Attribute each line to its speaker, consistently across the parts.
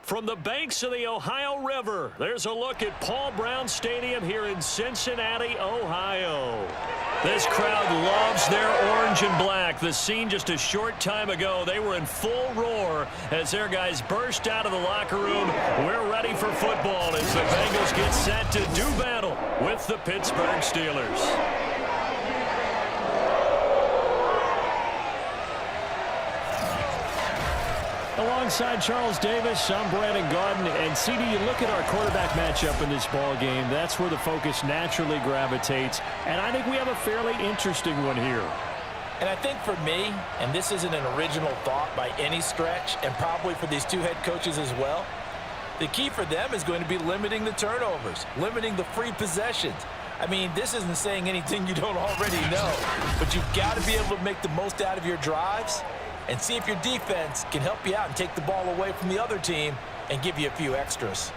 Speaker 1: From the banks of the Ohio River, there's a look at Paul Brown Stadium here in Cincinnati, Ohio. This crowd loves their orange and black. The scene just a short time ago, they were in full roar as their guys burst out of the locker room. We're ready for football as the Bengals get set to do battle with the Pittsburgh Steelers. Alongside Charles Davis, I'm Brandon Gaudin. And CD, you look at our quarterback matchup in this ball game, that's where the focus naturally gravitates. And I think we have a fairly interesting one here.
Speaker 2: And I think for me, and this isn't an original thought by any stretch, and probably for these two head coaches as well, the key for them is going to be limiting the turnovers, limiting the free possessions. I mean, this isn't saying anything you don't already know, but you've got to be able to make the most out of your drives and see if your defense can help you out and take the ball away from the other team and give you a few extras.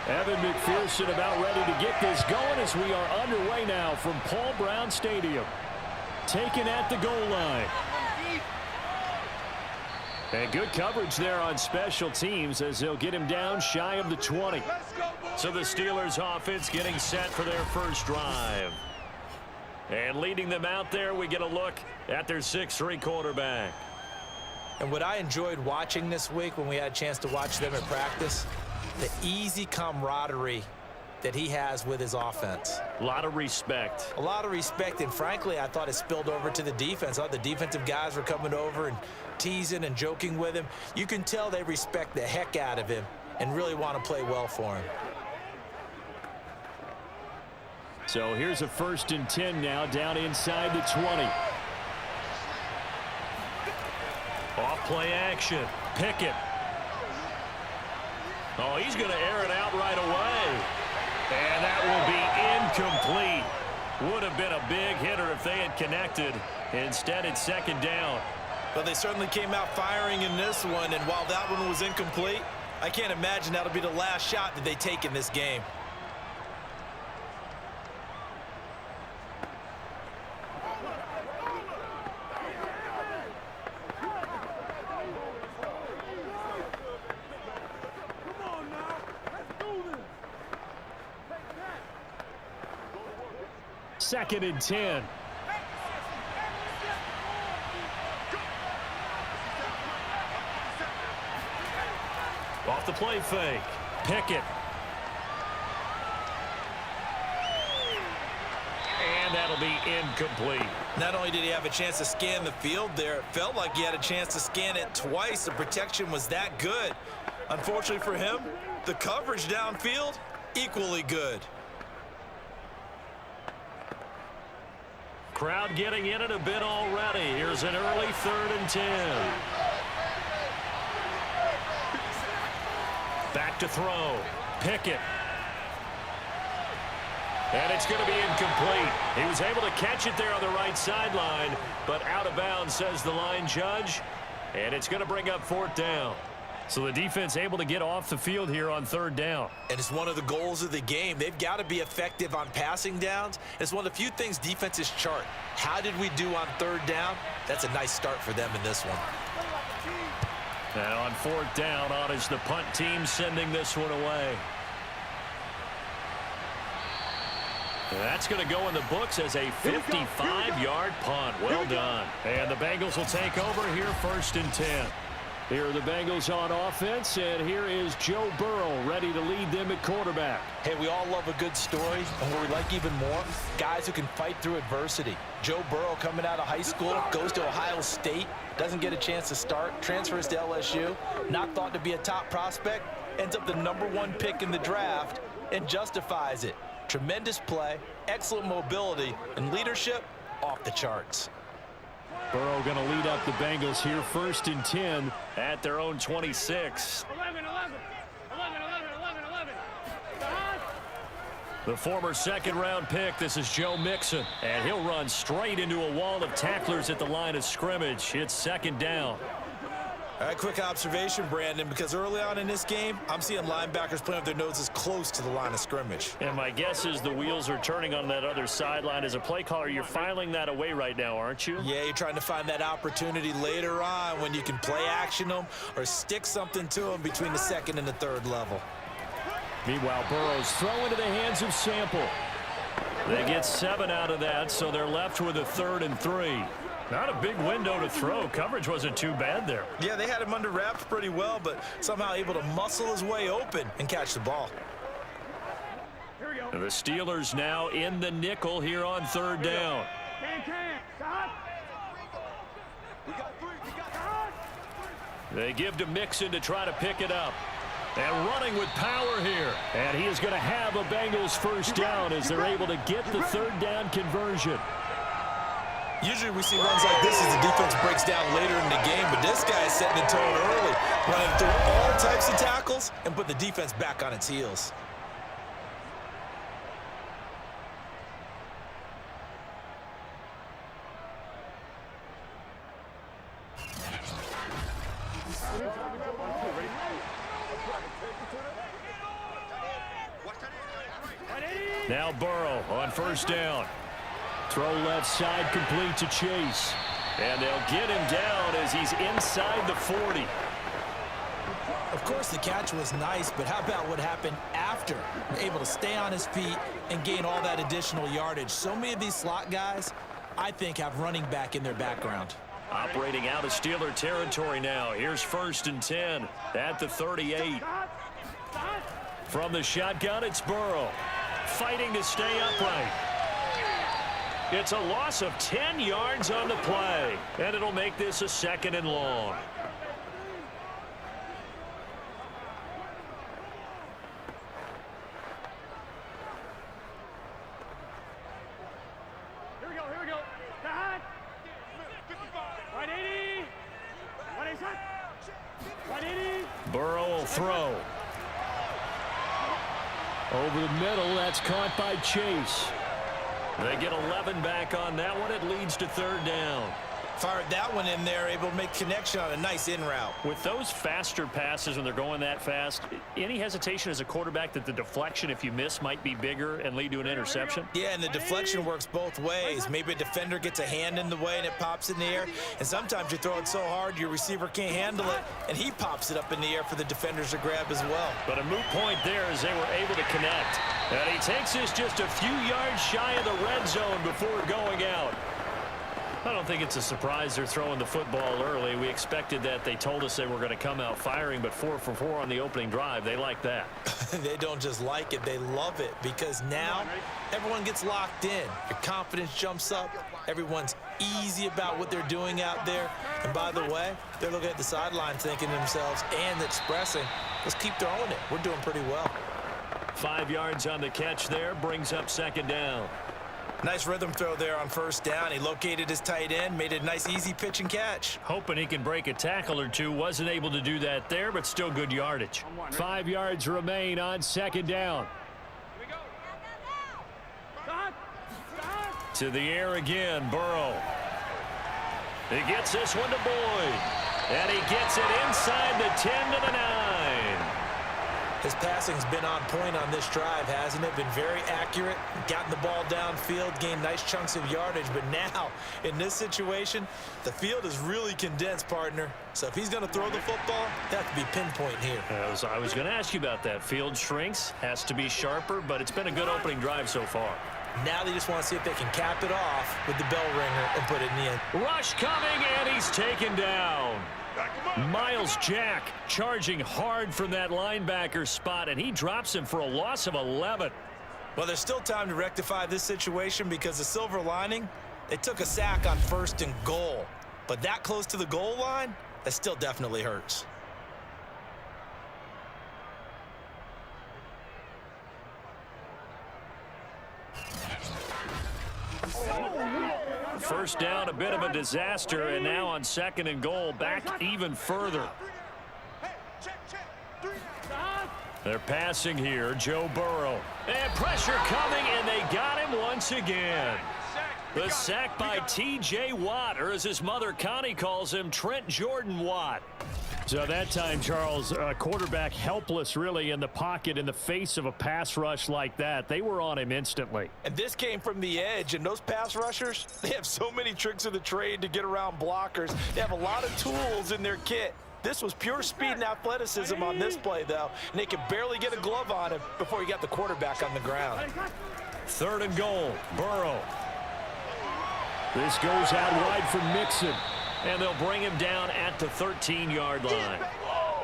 Speaker 1: Evan McPherson about ready to get this going as we are underway now from Paul Brown Stadium. Taken at the goal line. And good coverage there on special teams as they'll get him down shy of the 20. So the Steelers offense getting set for their first drive. And leading them out there, we get a look at their 6'3" quarterback.
Speaker 2: And what I enjoyed watching this week when we had a chance to watch them in practice, the easy camaraderie that he has with his offense.
Speaker 1: A lot of respect.
Speaker 2: A lot of respect, and frankly, I thought it spilled over to the defense. I thought the defensive guys were coming over and teasing and joking with him. You can tell they respect the heck out of him and really want to play well for him.
Speaker 1: So here's a 1st and 10 now, down inside the 20. Off play action. Pickett. Oh, he's going to air it out right away. And that will be incomplete. Would have been a big hitter if they had connected. Instead, it's 2nd down.
Speaker 2: Well, they certainly came out firing in this one, and while that one was incomplete, I can't imagine that'll be the last shot that they take in this game.
Speaker 1: Second and 10. Off the play fake. Pickett. And that'll be incomplete.
Speaker 2: Not only did he have a chance to scan the field there, it felt like he had a chance to scan it twice. The protection was that good. Unfortunately for him, the coverage downfield, equally good.
Speaker 1: Crowd getting in it a bit already. Here's an early 3rd and 10. Back to throw. Pickett. And it's going to be incomplete. He was able to catch it there on the right sideline, but out of bounds, says the line judge. And it's going to bring up 4th down. So the defense able to get off the field here on 3rd down.
Speaker 2: And it's one of the goals of the game. They've got to be effective on passing downs. It's one of the few things defenses chart. How did we do on 3rd down? That's a nice start for them in this one.
Speaker 1: And on 4th down, on is the punt team sending this one away. And that's going to go in the books as a 55-yard punt. Well done. And the Bengals will take over here 1st and 10. Here are the Bengals on offense, and here is Joe Burrow ready to lead them at quarterback.
Speaker 2: Hey, we all love a good story, and what we like even more, guys who can fight through adversity. Joe Burrow coming out of high school, goes to Ohio State, doesn't get a chance to start, transfers to LSU, not thought to be a top prospect, ends up the #1 pick in the draft, and justifies it. Tremendous play, excellent mobility, and leadership off the charts.
Speaker 1: Burrow going to lead up the Bengals here, 1st and 10 at their own 26.
Speaker 3: 11.
Speaker 1: The former second-round pick, this is Joe Mixon, and he'll run straight into a wall of tacklers at the line of scrimmage. It's 2nd down.
Speaker 2: All right, quick observation, Brandon, because early on in this game, I'm seeing linebackers playing with their noses close to the line of scrimmage.
Speaker 1: And my guess is the wheels are turning on that other sideline. As a play caller, you're filing that away right now, aren't you?
Speaker 2: Yeah, you're trying to find that opportunity later on when you can play action them or stick something to them between the 2nd and the 3rd level.
Speaker 1: Meanwhile, Burrow's throw into the hands of Sample. They get 7 out of that, so they're left with a 3rd and 3. Not a big window to throw. Coverage wasn't too bad there.
Speaker 2: Yeah, they had him under wraps pretty well, but somehow able to muscle his way open and catch the ball.
Speaker 3: Here we go.
Speaker 1: The Steelers now in the nickel here on 3rd down.
Speaker 3: Stop.
Speaker 1: They give to Mixon to try to pick it up. And running with power here. And he is going to have a Bengals 1st down as they're able to get the 3rd down conversion.
Speaker 2: Usually we see runs like this as the defense breaks down later in the game, but this guy is setting the tone early, running through all types of tackles and put the defense back on its heels.
Speaker 1: Now Burrow on 1st down. Throw left side complete to Chase. And they'll get him down as he's inside the 40.
Speaker 2: Of course, the catch was nice, but how about what happened after? Able to stay on his feet and gain all that additional yardage. So many of these slot guys, I think, have running back in their background.
Speaker 1: Operating out of Steeler territory now. Here's 1st and 10 at the 38. From the shotgun, it's Burrow. Fighting to stay upright. It's a loss of 10 yards on the play, and it'll make this a 2nd and long.
Speaker 3: Here we go. Back. 180. 180.
Speaker 1: Burrow will throw. Over the middle, that's caught by Chase. They get 11 back on that one. It leads to 3rd down.
Speaker 2: Fired that one in there, able to make connection on a nice in route.
Speaker 1: With those faster passes when they're going that fast, any hesitation as a quarterback that the deflection, if you miss, might be bigger and lead to an interception?
Speaker 2: Yeah, and the deflection works both ways. Maybe a defender gets a hand in the way and it pops in the air. And sometimes you throw it so hard your receiver can't handle it, and he pops it up in the air for the defenders to grab as well.
Speaker 1: But a moot point there as they were able to connect. And he takes this just a few yards shy of the red zone before going out. I don't think it's a surprise they're throwing the football early. We expected that. They told us they were going to come out firing, but 4 for 4 on the opening drive. They like that.
Speaker 2: They don't just like it, they love it, because now everyone gets locked in. Your confidence jumps up. Everyone's easy about what they're doing out there. And by the way, they're looking at the sideline thinking to themselves and expressing, let's keep throwing it. We're doing pretty well.
Speaker 1: 5 yards on the catch there, brings up 2nd down.
Speaker 2: Nice rhythm throw there on 1st down. He located his tight end, made a nice easy pitch and catch.
Speaker 1: Hoping he can break a tackle or two. Wasn't able to do that there, but still good yardage. 5 yards remain on 2nd down. To the air again, Burrow. He gets this one to Boyd. And he gets it inside the 10 to the 9.
Speaker 2: His passing's been on point on this drive, hasn't it? Been very accurate, gotten the ball downfield, gained nice chunks of yardage. But now, in this situation, the field is really condensed, partner. So if he's going to throw the football, that has to be pinpoint here.
Speaker 1: I was going to ask you about that. Field shrinks, has to be sharper, but it's been a good opening drive so far.
Speaker 2: Now they just want to see if they can cap it off with the bell ringer and put it in the end.
Speaker 1: Rush coming, and he's taken down. Miles Jack charging hard from that linebacker spot, and he drops him for a loss of 11.
Speaker 2: Well, there's still time to rectify this situation because the silver lining, they took a sack on 1st and goal. But that close to the goal line, that still definitely hurts.
Speaker 1: First down, a bit of a disaster, and now on 2nd and goal, back even further. They're passing here, Joe Burrow. And pressure coming, and they got him once again. The sack by T.J. Watt, or as his mother Connie calls him, Trent Jordan Watt. So that time, Charles, quarterback helpless really in the pocket in the face of a pass rush like that. They were on him instantly.
Speaker 2: And this came from the edge, and those pass rushers, they have so many tricks of the trade to get around blockers. They have a lot of tools in their kit. This was pure speed and athleticism on this play, though, and they could barely get a glove on him before he got the quarterback on the ground.
Speaker 1: 3rd and goal, Burrow. This goes out wide for Mixon. And they'll bring him down at the 13-yard line.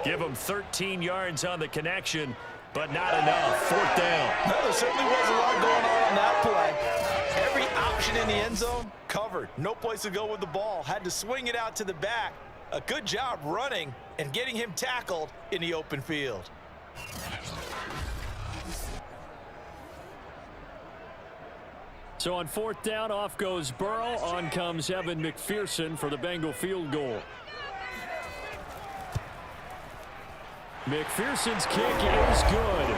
Speaker 1: Give him 13 yards on the connection, but not enough. 4th down.
Speaker 2: No, there certainly was a lot going on that play. Every option in the end zone covered. No place to go with the ball. Had to swing it out to the back. A good job running and getting him tackled in the open field.
Speaker 1: So on 4th down, off goes Burrow. On comes Evan McPherson for the Bengal field goal. McPherson's kick is good.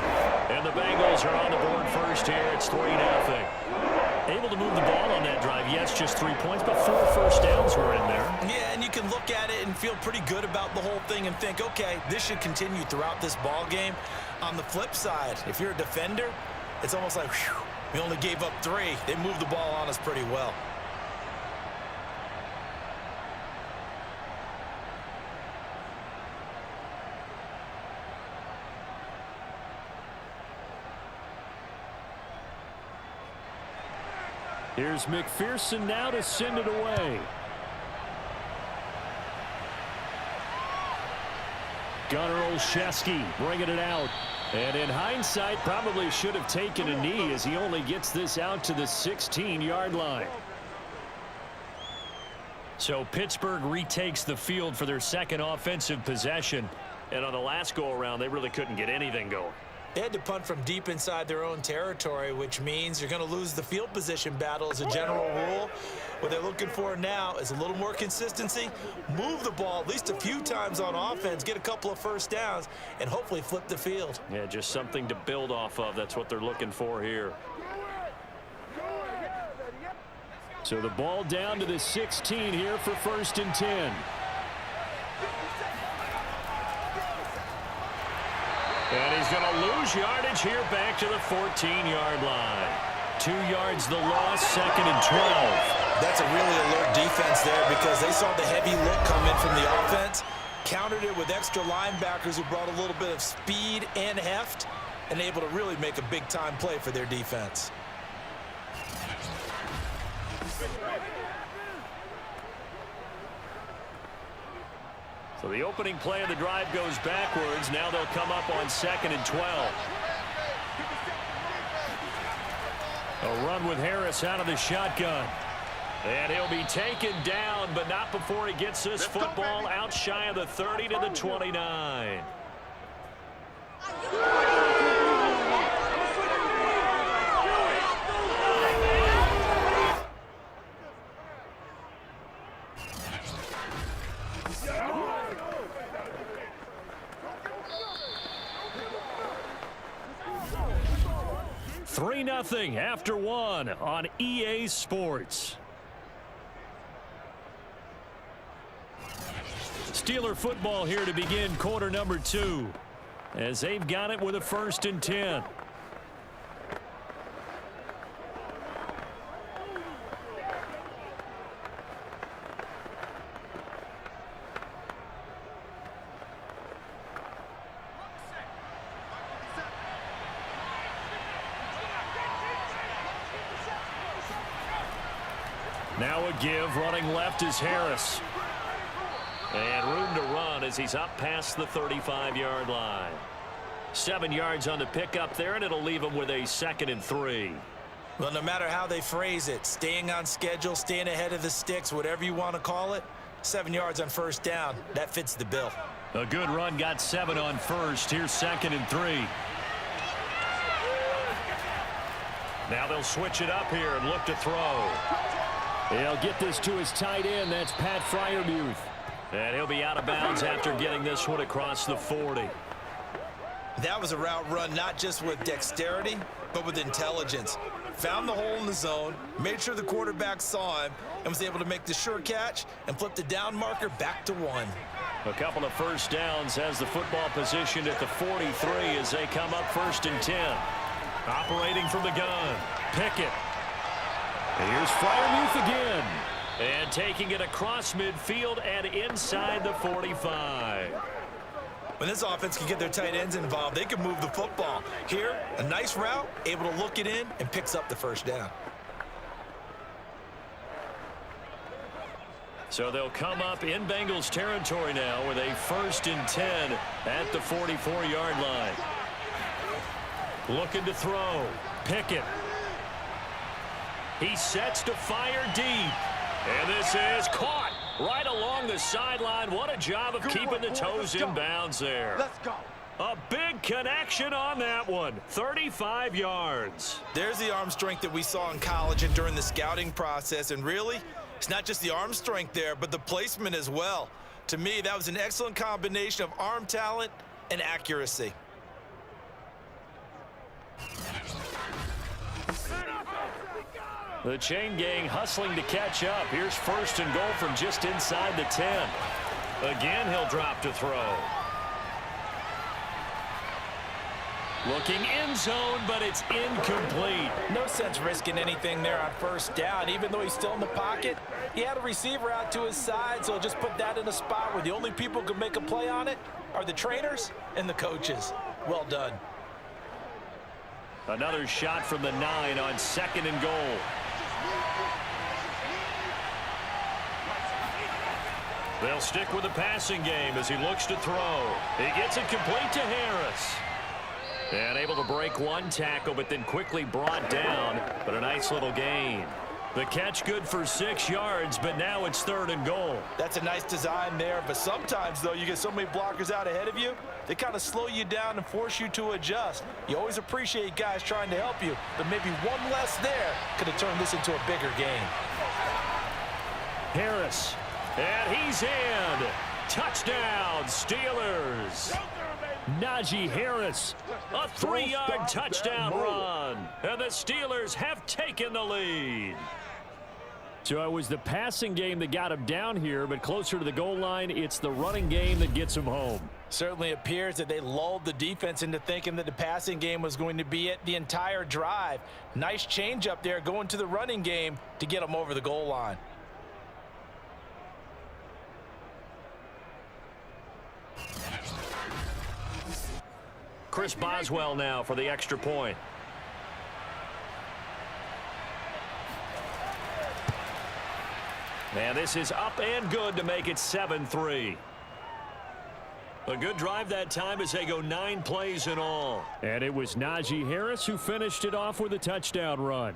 Speaker 1: And the Bengals are on the board first here. It's 3-0. Able to move the ball on that drive. Yes, just 3 points, but 4 first downs were in there.
Speaker 2: Yeah, and you can look at it and feel pretty good about the whole thing and think, okay, this should continue throughout this ball game. On the flip side, if you're a defender, it's almost like, whew, we only gave up 3. They moved the ball on us pretty well.
Speaker 1: Here's McPherson now to send it away. Gunnar Olszewski bringing it out. And in hindsight, probably should have taken a knee as he only gets this out to the 16-yard line. So Pittsburgh retakes the field for their 2nd offensive possession. And on the last go-around, they really couldn't get anything going.
Speaker 2: They had to punt from deep inside their own territory, which means you're going to lose the field position battle as a general rule. What they're looking for now is a little more consistency, move the ball at least a few times on offense, get a couple of first downs, and hopefully flip the field.
Speaker 1: Yeah, just something to build off of. That's what they're looking for here. So the ball down to the 16 here for 1st and 10. And he's going to lose yardage here back to the 14-yard line. 2 yards the loss, 2nd and 12.
Speaker 2: That's a really alert defense there because they saw the heavy look come in from the offense, countered it with extra linebackers who brought a little bit of speed and heft, and able to really make a big-time play for their defense.
Speaker 1: So the opening play of the drive goes backwards. Now they'll come up on 2nd and 12. A run with Harris out of the shotgun. And he'll be taken down, but not before he gets this football out shy of the 30 to the 29. Nothing after 1 on EA Sports. Steeler football here to begin quarter number 2 as they've got it with a 1st and 10. Now a give. Running left is Harris. And room to run as he's up past the 35-yard line. 7 yards on the pickup there, and it'll leave him with a 2nd and 3.
Speaker 2: Well, no matter how they phrase it, staying on schedule, staying ahead of the sticks, whatever you want to call it, 7 yards on first down, that fits the bill.
Speaker 1: A good run got 7 on first. Here's 2nd and 3. Now they'll switch it up here and look to throw. He'll get this to his tight end. That's Pat Freiermuth. And he'll be out of bounds after getting this one across the 40.
Speaker 2: That was a route run not just with dexterity, but with intelligence. Found the hole in the zone, made sure the quarterback saw him, and was able to make the sure catch and flip the down marker back to 1.
Speaker 1: A couple of first downs, has the football positioned at the 43 as they come up 1st and 10. Operating from the gun, Pickett. And here's Freiermuth again. And taking it across midfield and inside the 45.
Speaker 2: When this offense can get their tight ends involved, they can move the football. Here, a nice route, able to look it in, and picks up the first down.
Speaker 1: So they'll come up in Bengals territory now with a 1st and 10 at the 44-yard line. Looking to throw. Pickett. He sets to fire deep. And this is caught right along the sideline. What a job of keeping the toes in bounds there.
Speaker 3: Let's go.
Speaker 1: A big connection on that one. 35 yards.
Speaker 2: There's the arm strength that we saw in college and during the scouting process. And really, it's not just the arm strength there, but the placement as well. To me, that was an excellent combination of arm talent and accuracy.
Speaker 1: The chain gang hustling to catch up. Here's 1st and goal from just inside the 10. Again, he'll drop to throw. Looking end zone, but it's incomplete.
Speaker 2: No sense risking anything there on first down. Even though he's still in the pocket, he had a receiver out to his side, so just put that in a spot where the only people who can make a play on it are the trainers and the coaches. Well done.
Speaker 1: Another shot from the 9 on 2nd and goal. They'll stick with the passing game as he looks to throw. He gets it complete to Harris. And able to break one tackle, but then quickly brought down. But a nice little gain. The catch good for 6 yards, but now it's 3rd and goal.
Speaker 2: That's a nice design there, but sometimes, though, you get so many blockers out ahead of you, they kind of slow you down and force you to adjust. You always appreciate guys trying to help you, but maybe one less there could have turned this into a bigger game.
Speaker 1: Harris, and he's in. Touchdown, Steelers. Najee Harris, a 3-yard touchdown run. And the Steelers have taken the lead. So it was the passing game that got him down here, but closer to the goal line, it's the running game that gets him home.
Speaker 2: Certainly appears that they lulled the defense into thinking that the passing game was going to be it the entire drive. Nice change up there going to the running game to get them over the goal line.
Speaker 1: Chris Boswell now for the extra point. And this is up and good to make it 7-3. A good drive that time as they go 9 plays in all. And it was Najee Harris who finished it off with a touchdown run.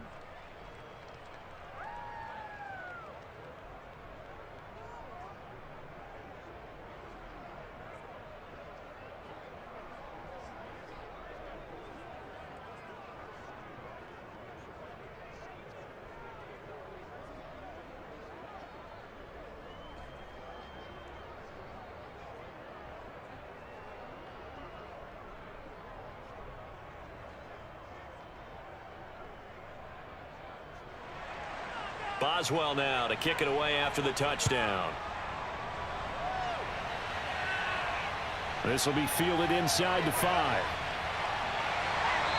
Speaker 1: Boswell now to kick it away after the touchdown. This will be fielded inside the 5.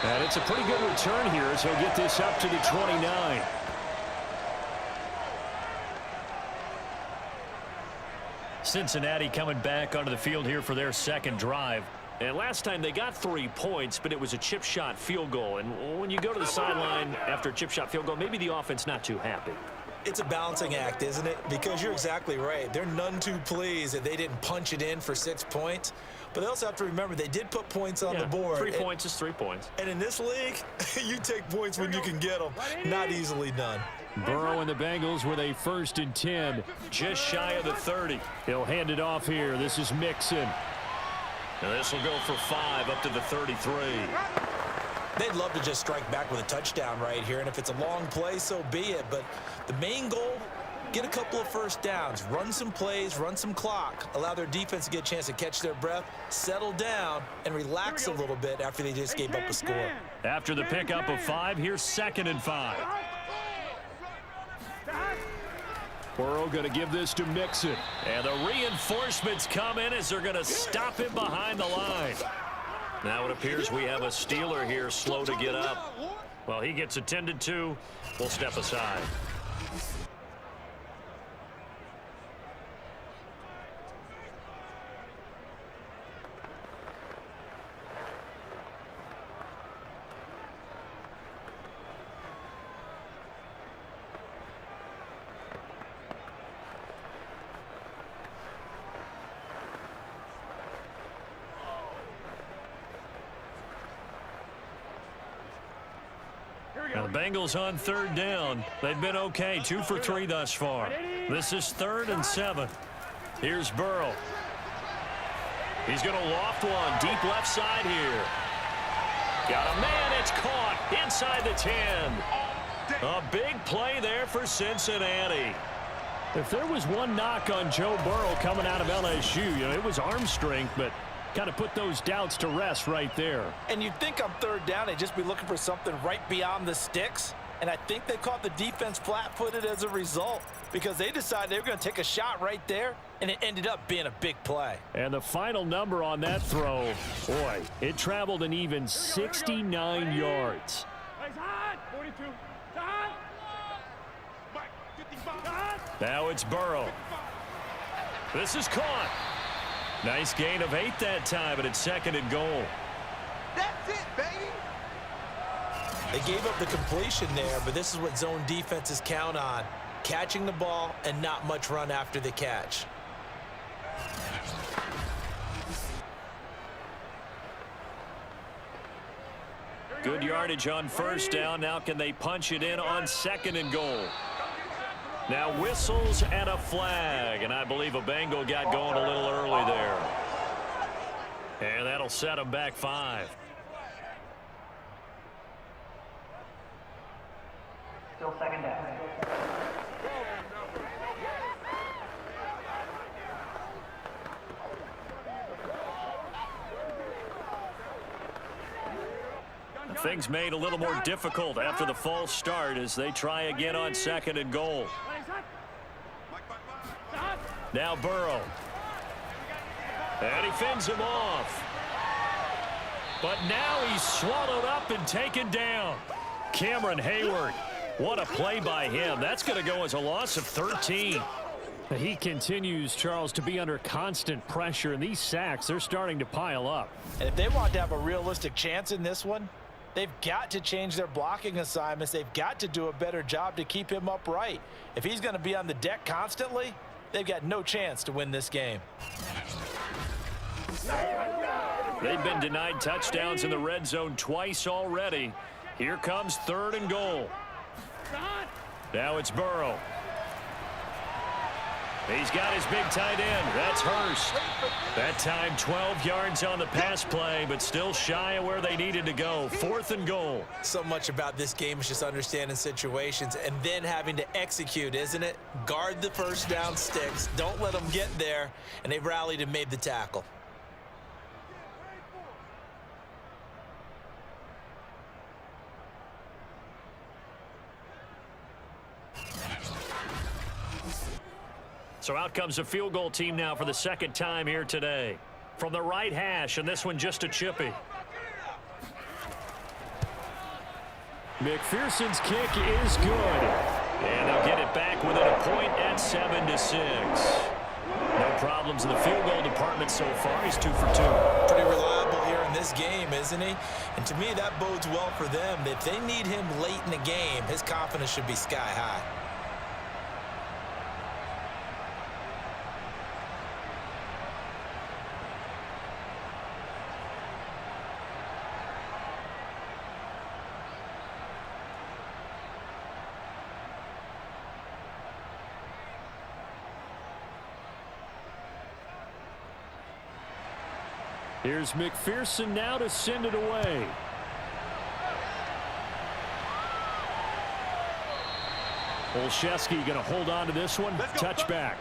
Speaker 1: And it's a pretty good return here as he'll get this up to the 29. Cincinnati coming back onto the field here for their second drive. And last time they got 3 points, but it was a chip shot field goal. And when you go to the sideline after a chip shot field goal, maybe the offense not too happy.
Speaker 2: It's a balancing act, isn't it? Because you're exactly right. They're none too pleased that they didn't punch it in for 6 points. But they also have to remember they did put points on the board.
Speaker 1: 3 points is 3 points.
Speaker 2: And in this league, you take points when you can get them. Not easily done.
Speaker 1: Burrow and the Bengals with a 1st and 10. Just shy of the 30. He'll hand it off here. This is Mixon. And this will go for 5 up to the 33.
Speaker 2: They'd love to just strike back with a touchdown right here. And if it's a long play, so be it. But the main goal, get a couple of first downs, run some plays, run some clock, allow their defense to get a chance to catch their breath, settle down, and relax a little bit after they just gave up a score.
Speaker 1: After the pickup of 5, here's 2nd and 5. Burrow going to give this to Mixon. And the reinforcements come in as they're going to stop him behind the line. Now it appears we have a Steeler here slow to get up. Well, he gets attended to. We'll step aside. Now the Bengals on 3rd down. They've been okay, 2 for 3 thus far. This is 3rd and 7. Here's Burrow. He's going to loft one deep left side here. Got a man. It's caught inside the 10. A big play there for Cincinnati. If there was one knock on Joe Burrow coming out of LSU, it was arm strength, but kind of put those doubts to rest right there.
Speaker 2: And you'd think on 3rd down, they'd just be looking for something right beyond the sticks. And I think they caught the defense flat-footed as a result because they decided they were going to take a shot right there, and it ended up being a big play.
Speaker 1: And the final number on that throw, boy, it traveled an even 69 yards.
Speaker 3: 42.
Speaker 1: Now it's Burrow. This is caught. Nice gain of 8 that time, but it's 2nd and goal.
Speaker 4: That's it, baby.
Speaker 2: They gave up the completion there, but this is what zone defenses count on. Catching the ball and not much run after the catch.
Speaker 1: Good yardage on 1st down. Now can they punch it in on 2nd and goal? Now whistles and a flag, and I believe a Bengal got going a little early there. And that'll set them back 5.
Speaker 5: Still 2nd down.
Speaker 1: Things made a little more difficult after the false start as they try again on 2nd and goal. Now Burrow. And he fends him off. But now he's swallowed up and taken down. Cameron Hayward. What a play by him. That's going to go as a loss of 13. He continues, Charles, to be under constant pressure, and these sacks, they're starting to pile up.
Speaker 2: And if they want to have a realistic chance in this one, they've got to change their blocking assignments. They've got to do a better job to keep him upright. If he's going to be on the deck constantly, they've got no chance to win this game.
Speaker 1: They've been denied touchdowns in the red zone twice already. Here comes 3rd and goal. Now it's Burrow. He's got his big tight end. That's Hurst. That time 12 yards on the pass play, but still shy of where they needed to go. 4th and goal.
Speaker 2: So much about this game is just understanding situations and then having to execute, isn't it? Guard the 1st down sticks. Don't let them get there. And they rallied and made the tackle.
Speaker 1: So out comes a field goal team now for the 2nd time here today. From the right hash, and this one just a chippy. McPherson's kick is good. And they'll get it back within a point at 7-6. No problems in the field goal department so far. He's 2 for 2.
Speaker 2: Pretty reliable here in this game, isn't he? And to me, that bodes well for them. If they need him late in the game, his confidence should be sky high.
Speaker 1: Here's McPherson now to send it away. Olszewski going to hold on to this one. Touchback.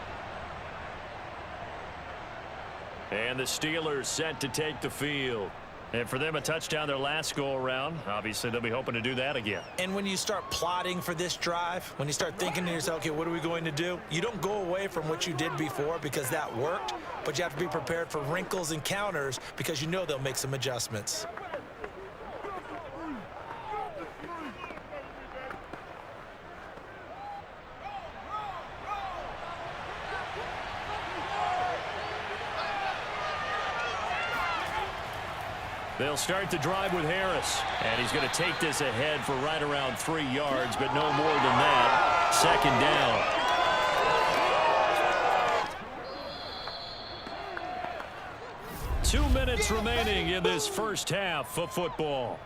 Speaker 1: And the Steelers set to take the field. And for them, a touchdown their last go-around. Obviously, they'll be hoping to do that again.
Speaker 2: And when you start plotting for this drive, when you start thinking to yourself, okay, what are we going to do? You don't go away from what you did before because that worked, but you have to be prepared for wrinkles and counters because you know they'll make some adjustments.
Speaker 1: They'll start the drive with Harris. And he's going to take this ahead for right around 3 yards, but no more than that. Second down. 2 minutes remaining in this first half of football.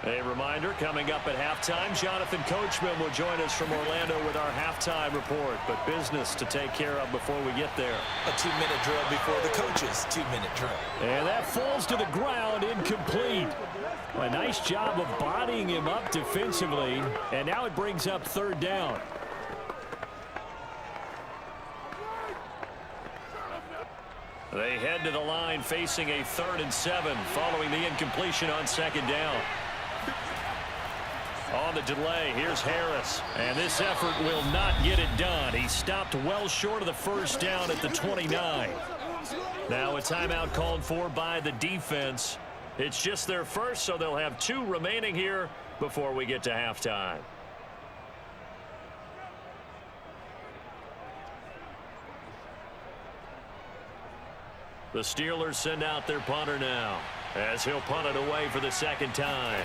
Speaker 1: A reminder, coming up at halftime, Jonathan Coachman will join us from Orlando with our halftime report. But business to take care of before we get there.
Speaker 2: A 2-minute drill before the coach's 2-minute drill.
Speaker 1: And that falls to the ground, incomplete. A nice job of bodying him up defensively. And now it brings up third down. They head to the line facing a 3rd and 7 following the incompletion on second down. On the delay, here's Harris. And this effort will not get it done. He stopped well short of the first down at the 29. Now a timeout called for by the defense. It's just their first, so they'll have 2 remaining here before we get to halftime. The Steelers send out their punter now as he'll punt it away for the second time.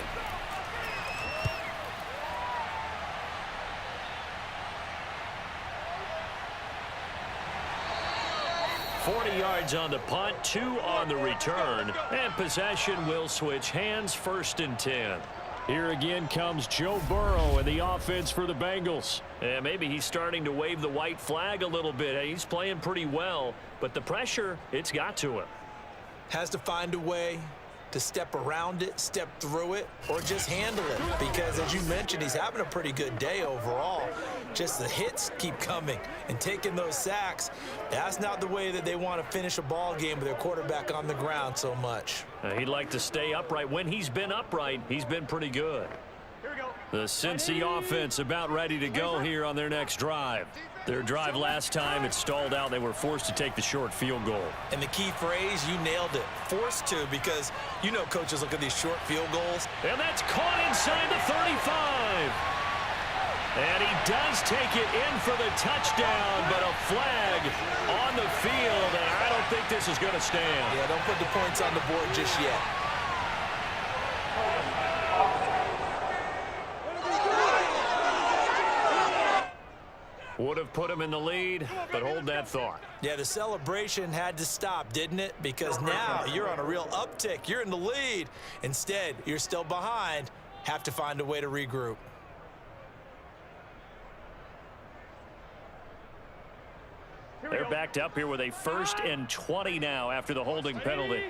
Speaker 1: 40 yards on the punt, 2 on the return, and possession will switch hands, 1st and 10. Here again comes Joe Burrow and the offense for the Bengals. And maybe he's starting to wave the white flag a little bit. He's playing pretty well, but the pressure, it's got to him.
Speaker 2: Has to find a way to step around it, step through it, or just handle it. Because as you mentioned, he's having a pretty good day overall. Just the hits keep coming and taking those sacks. That's not the way that they want to finish a ball game with their quarterback on the ground so much.
Speaker 1: He'd like to stay upright. When he's been upright, he's been pretty good. The Cincy offense about ready to go here on their next drive. Their drive last time, it stalled out. They were forced to take the short field goal.
Speaker 2: And the key phrase, you nailed it. Forced to, because you know coaches look at these short field goals.
Speaker 1: And that's caught inside the 35. And he does take it in for the touchdown, but a flag on the field, and I don't think this is going to stand.
Speaker 2: Yeah, don't put the points on the board just yet.
Speaker 1: Would have put him in the lead, but hold that thought.
Speaker 2: Yeah, the celebration had to stop, didn't it? Because now you're on a real uptick. You're in the lead. Instead, you're still behind. Have to find a way to regroup.
Speaker 1: They're backed up here with a 1st and 20 now after the holding penalty.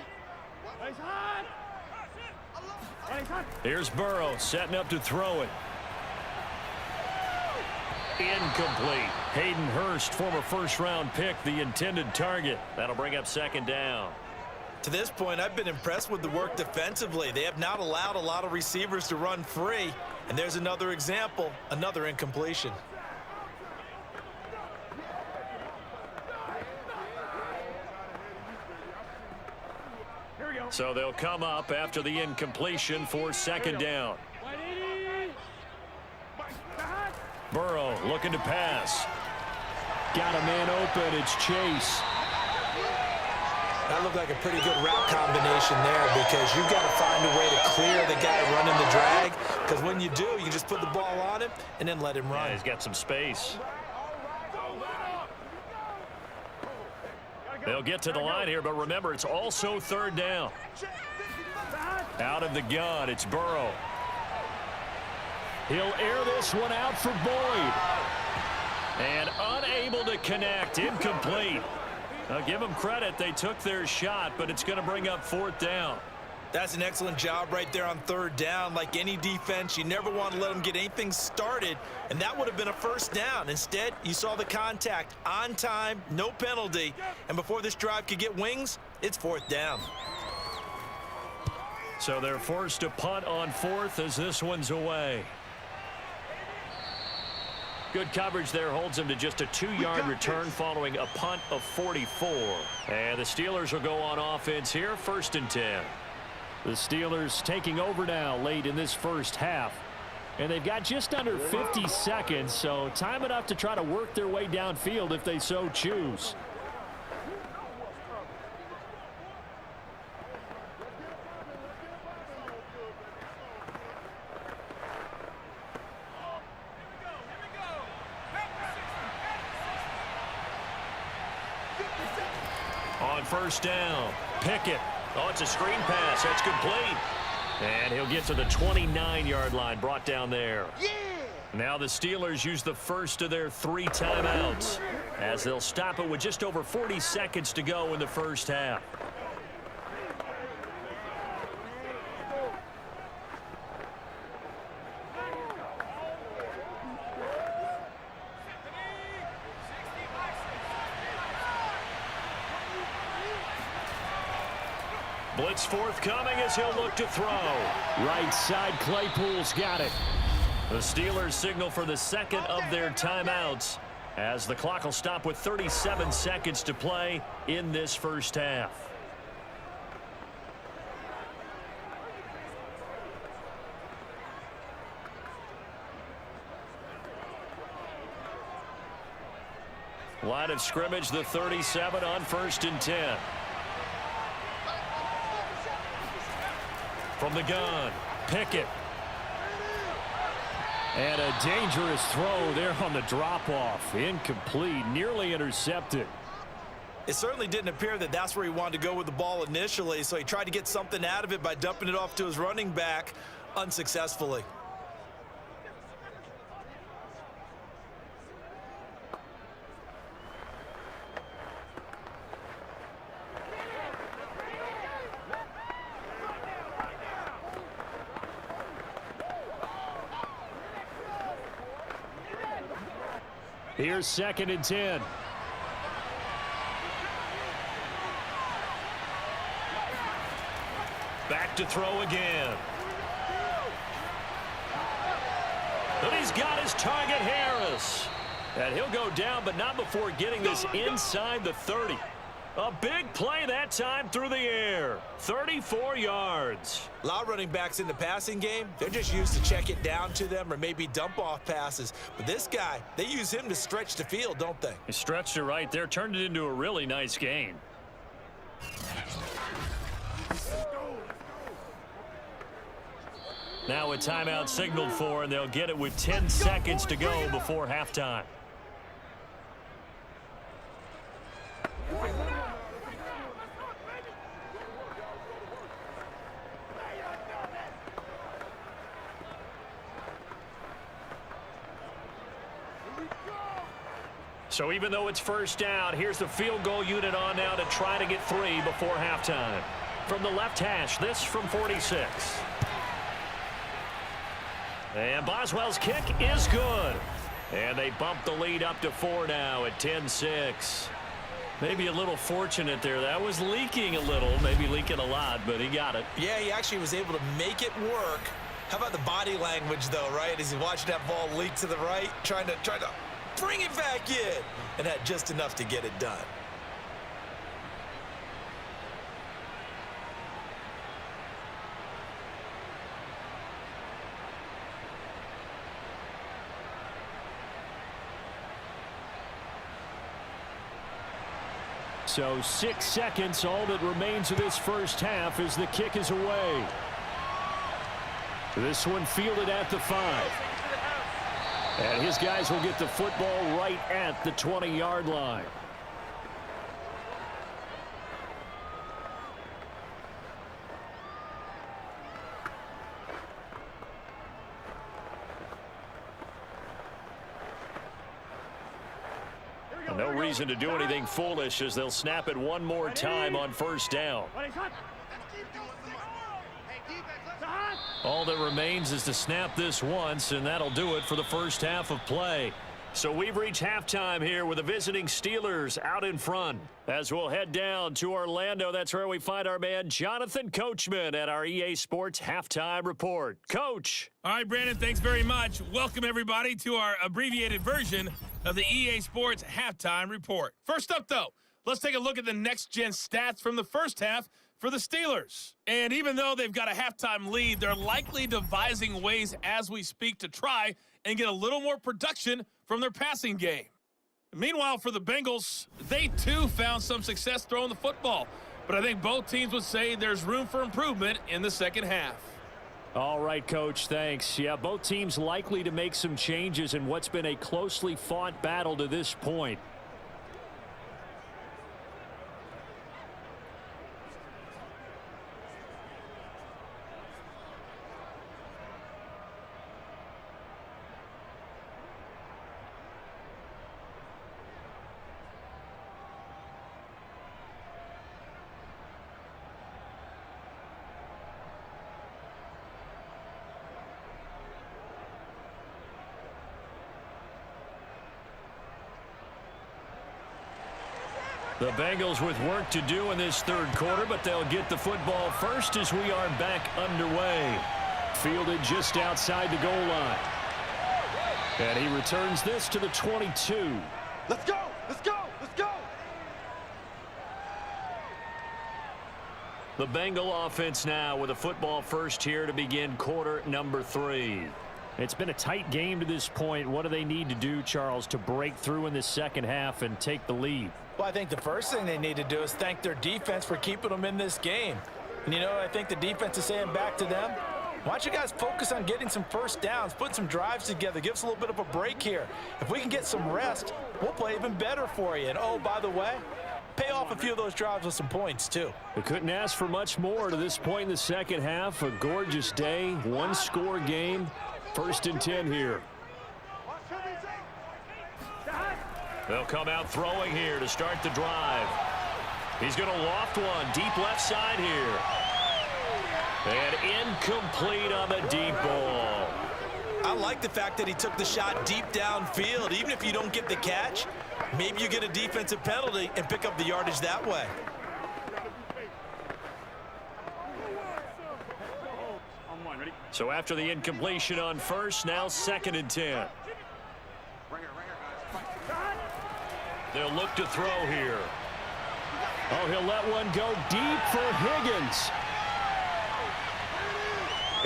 Speaker 1: Here's Burrow setting up to throw it. Incomplete. Hayden Hurst, former first-round pick, the intended target. That'll bring up second down.
Speaker 2: To this point, I've been impressed with the work defensively. They have not allowed a lot of receivers to run free. And there's another example, another incompletion.
Speaker 1: So they'll come up after the incompletion for second down. Burrow looking to pass. Got a man open. It's Chase.
Speaker 2: That looked like a pretty good route combination there, because you've got to find a way to clear the guy running the drag. Because when you do, you just put the ball on him and then let him run.
Speaker 1: Yeah, he's got some space. They'll get to the line here, but remember, it's also third down. Out of the gun, it's Burrow. He'll air this one out for Boyd. And unable to connect. Incomplete. I'll give them credit. They took their shot, but it's going to bring up 4th down.
Speaker 2: That's an excellent job right there on 3rd down. Like any defense, you never want to let them get anything started, and that would have been a 1st down. Instead, you saw the contact on time, no penalty, and before this drive could get wings, it's 4th down.
Speaker 1: So they're forced to punt on 4th as this one's away. Good coverage there holds him to just a 2-yard return following a punt of 44. And the Steelers will go on offense here, 1st and 10. The Steelers taking over now late in this first half. And they've got just under 50 seconds, so time enough to try to work their way downfield if they so choose. On 1st down, Pickett. Oh, it's a screen pass. That's complete. And he'll get to the 29-yard line, brought down there.
Speaker 4: Yeah!
Speaker 1: Now the Steelers use the first of their 3 timeouts as they'll stop it with just over 40 seconds to go in the first half. Blitz forthcoming as he'll look to throw. Right side, Claypool's got it. The Steelers signal for the second of their timeouts as the clock will stop with 37 seconds to play in this first half. Line of scrimmage, the 37 on 1st and 10. From the gun, Pickett. And a dangerous throw there on the drop-off. Incomplete, nearly intercepted.
Speaker 2: It certainly didn't appear that that's where he wanted to go with the ball initially, so he tried to get something out of it by dumping it off to his running back unsuccessfully.
Speaker 1: Here's 2nd and 10. Back to throw again. But he's got his target, Harris. And he'll go down, but not before getting this inside the 30. A big play that time through the air. 34 yards.
Speaker 2: A lot of running backs in the passing game, they're just used to check it down to them or maybe dump off passes. But this guy, they use him to stretch the field, don't they?
Speaker 1: He stretched it right there, turned it into a really nice game. Now a timeout signaled for, and they'll get it with 10 seconds to go before halftime. So even though it's 1st down, here's the field goal unit on now to try to get 3 before halftime. From the left hash, this from 46. And Boswell's kick is good. And they bump the lead up to 4 now at 10-6. Maybe a little fortunate there. That was leaking a little, maybe leaking a lot, but he got it.
Speaker 2: Yeah, he actually was able to make it work. How about the body language, though, right? As he watched that ball leak to the right, trying to bring it back in, and had just enough to get it done.
Speaker 1: So 6 seconds, all that remains of this first half as the kick is away. This one fielded at the 5. And his guys will get the football right at the 20-yard line. No reason to do anything foolish as they'll snap it one more time on first down. All that remains is to snap this once, and that'll do it for the first half of play. So we've reached halftime here with the visiting Steelers out in front. As we'll head down to Orlando, that's where we find our man Jonathan Coachman at our EA Sports Halftime Report. Coach.
Speaker 6: All right, Brandon, thanks very much. Welcome, everybody, to our abbreviated version of the EA Sports Halftime Report. First up, though, let's take a look at the next-gen stats from the first half for the Steelers. And even though they've got a halftime lead, they're likely devising ways as we speak to try and get a little more production from their passing game. Meanwhile, for the Bengals, they too found some success throwing the football. But I think both teams would say there's room for improvement in the second half.
Speaker 1: All right, Coach, thanks. Yeah, both teams likely to make some changes in what's been a closely fought battle to this point. The Bengals with work to do in this third quarter, but they'll get the football first as we are back underway. Fielded just outside the goal line. And he returns this to the 22.
Speaker 4: Let's go! Let's go! Let's go!
Speaker 1: The Bengal offense now with a football first here to begin quarter number 3. It's been a tight game to this point. What do they need to do, Charles, to break through in the second half and take the lead?
Speaker 2: Well, I think the first thing they need to do is thank their defense for keeping them in this game. And, you know, I think the defense is saying back to them, why don't you guys focus on getting some first downs, put some drives together, give us a little bit of a break here. If we can get some rest, we'll play even better for you. And, oh, by the way, pay off a few of those drives with some points, too.
Speaker 1: We couldn't ask for much more to this point in the second half. A gorgeous day, one-score game, 1st and 10 here. They'll come out throwing here to start the drive. He's going to loft one deep left side here. And incomplete on the deep ball.
Speaker 2: I like the fact that he took the shot deep downfield. Even if you don't get the catch, maybe you get a defensive penalty and pick up the yardage that way.
Speaker 1: So after the incompletion on first, now 2nd and 10. They'll look to throw here. Oh, he'll let one go deep for Higgins.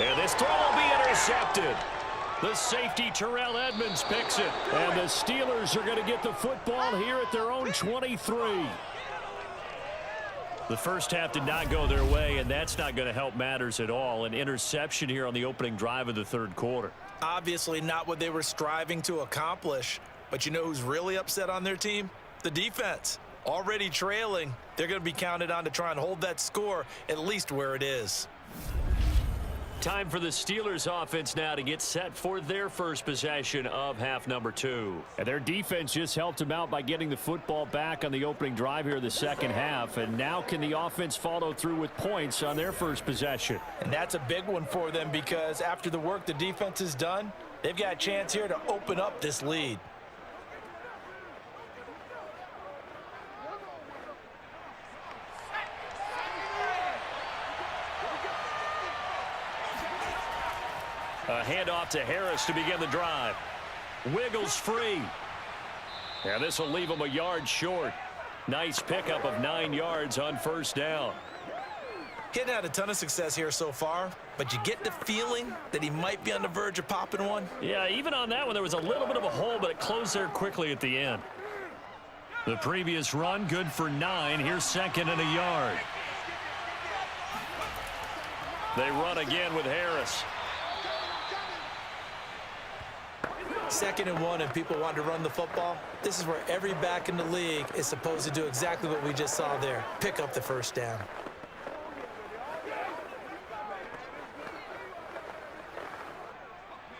Speaker 1: And this throw will be intercepted. The safety, Terrell Edmonds, picks it. And the Steelers are going to get the football here at their own 23. The first half did not go their way, and that's not going to help matters at all. An interception here on the opening drive of the third quarter.
Speaker 2: Obviously not what they were striving to accomplish. But you know who's really upset on their team? The defense. Already trailing. They're going to be counted on to try and hold that score at least where it is.
Speaker 1: Time for the Steelers offense now to get set for their first possession of half number 2. And their defense just helped them out by getting the football back on the opening drive here in the second half. And now can the offense follow through with points on their first possession?
Speaker 2: And that's a big one for them because after the work the defense has done, they've got a chance here to open up this lead.
Speaker 1: A handoff to Harris to begin the drive. Wiggles free. And this will leave him a yard short. Nice pickup of 9 yards on first down.
Speaker 2: Getting had a ton of success here so far, but you get the feeling that he might be on the verge of popping one.
Speaker 1: Yeah, even on that one, there was a little bit of a hole, but it closed there quickly at the end. The previous run, good for 9. Here's 2nd and a yard. They run again with Harris.
Speaker 2: 2nd and 1 and people want to run the football. This is where every back in the league is supposed to do exactly what we just saw there. Pick up the first down.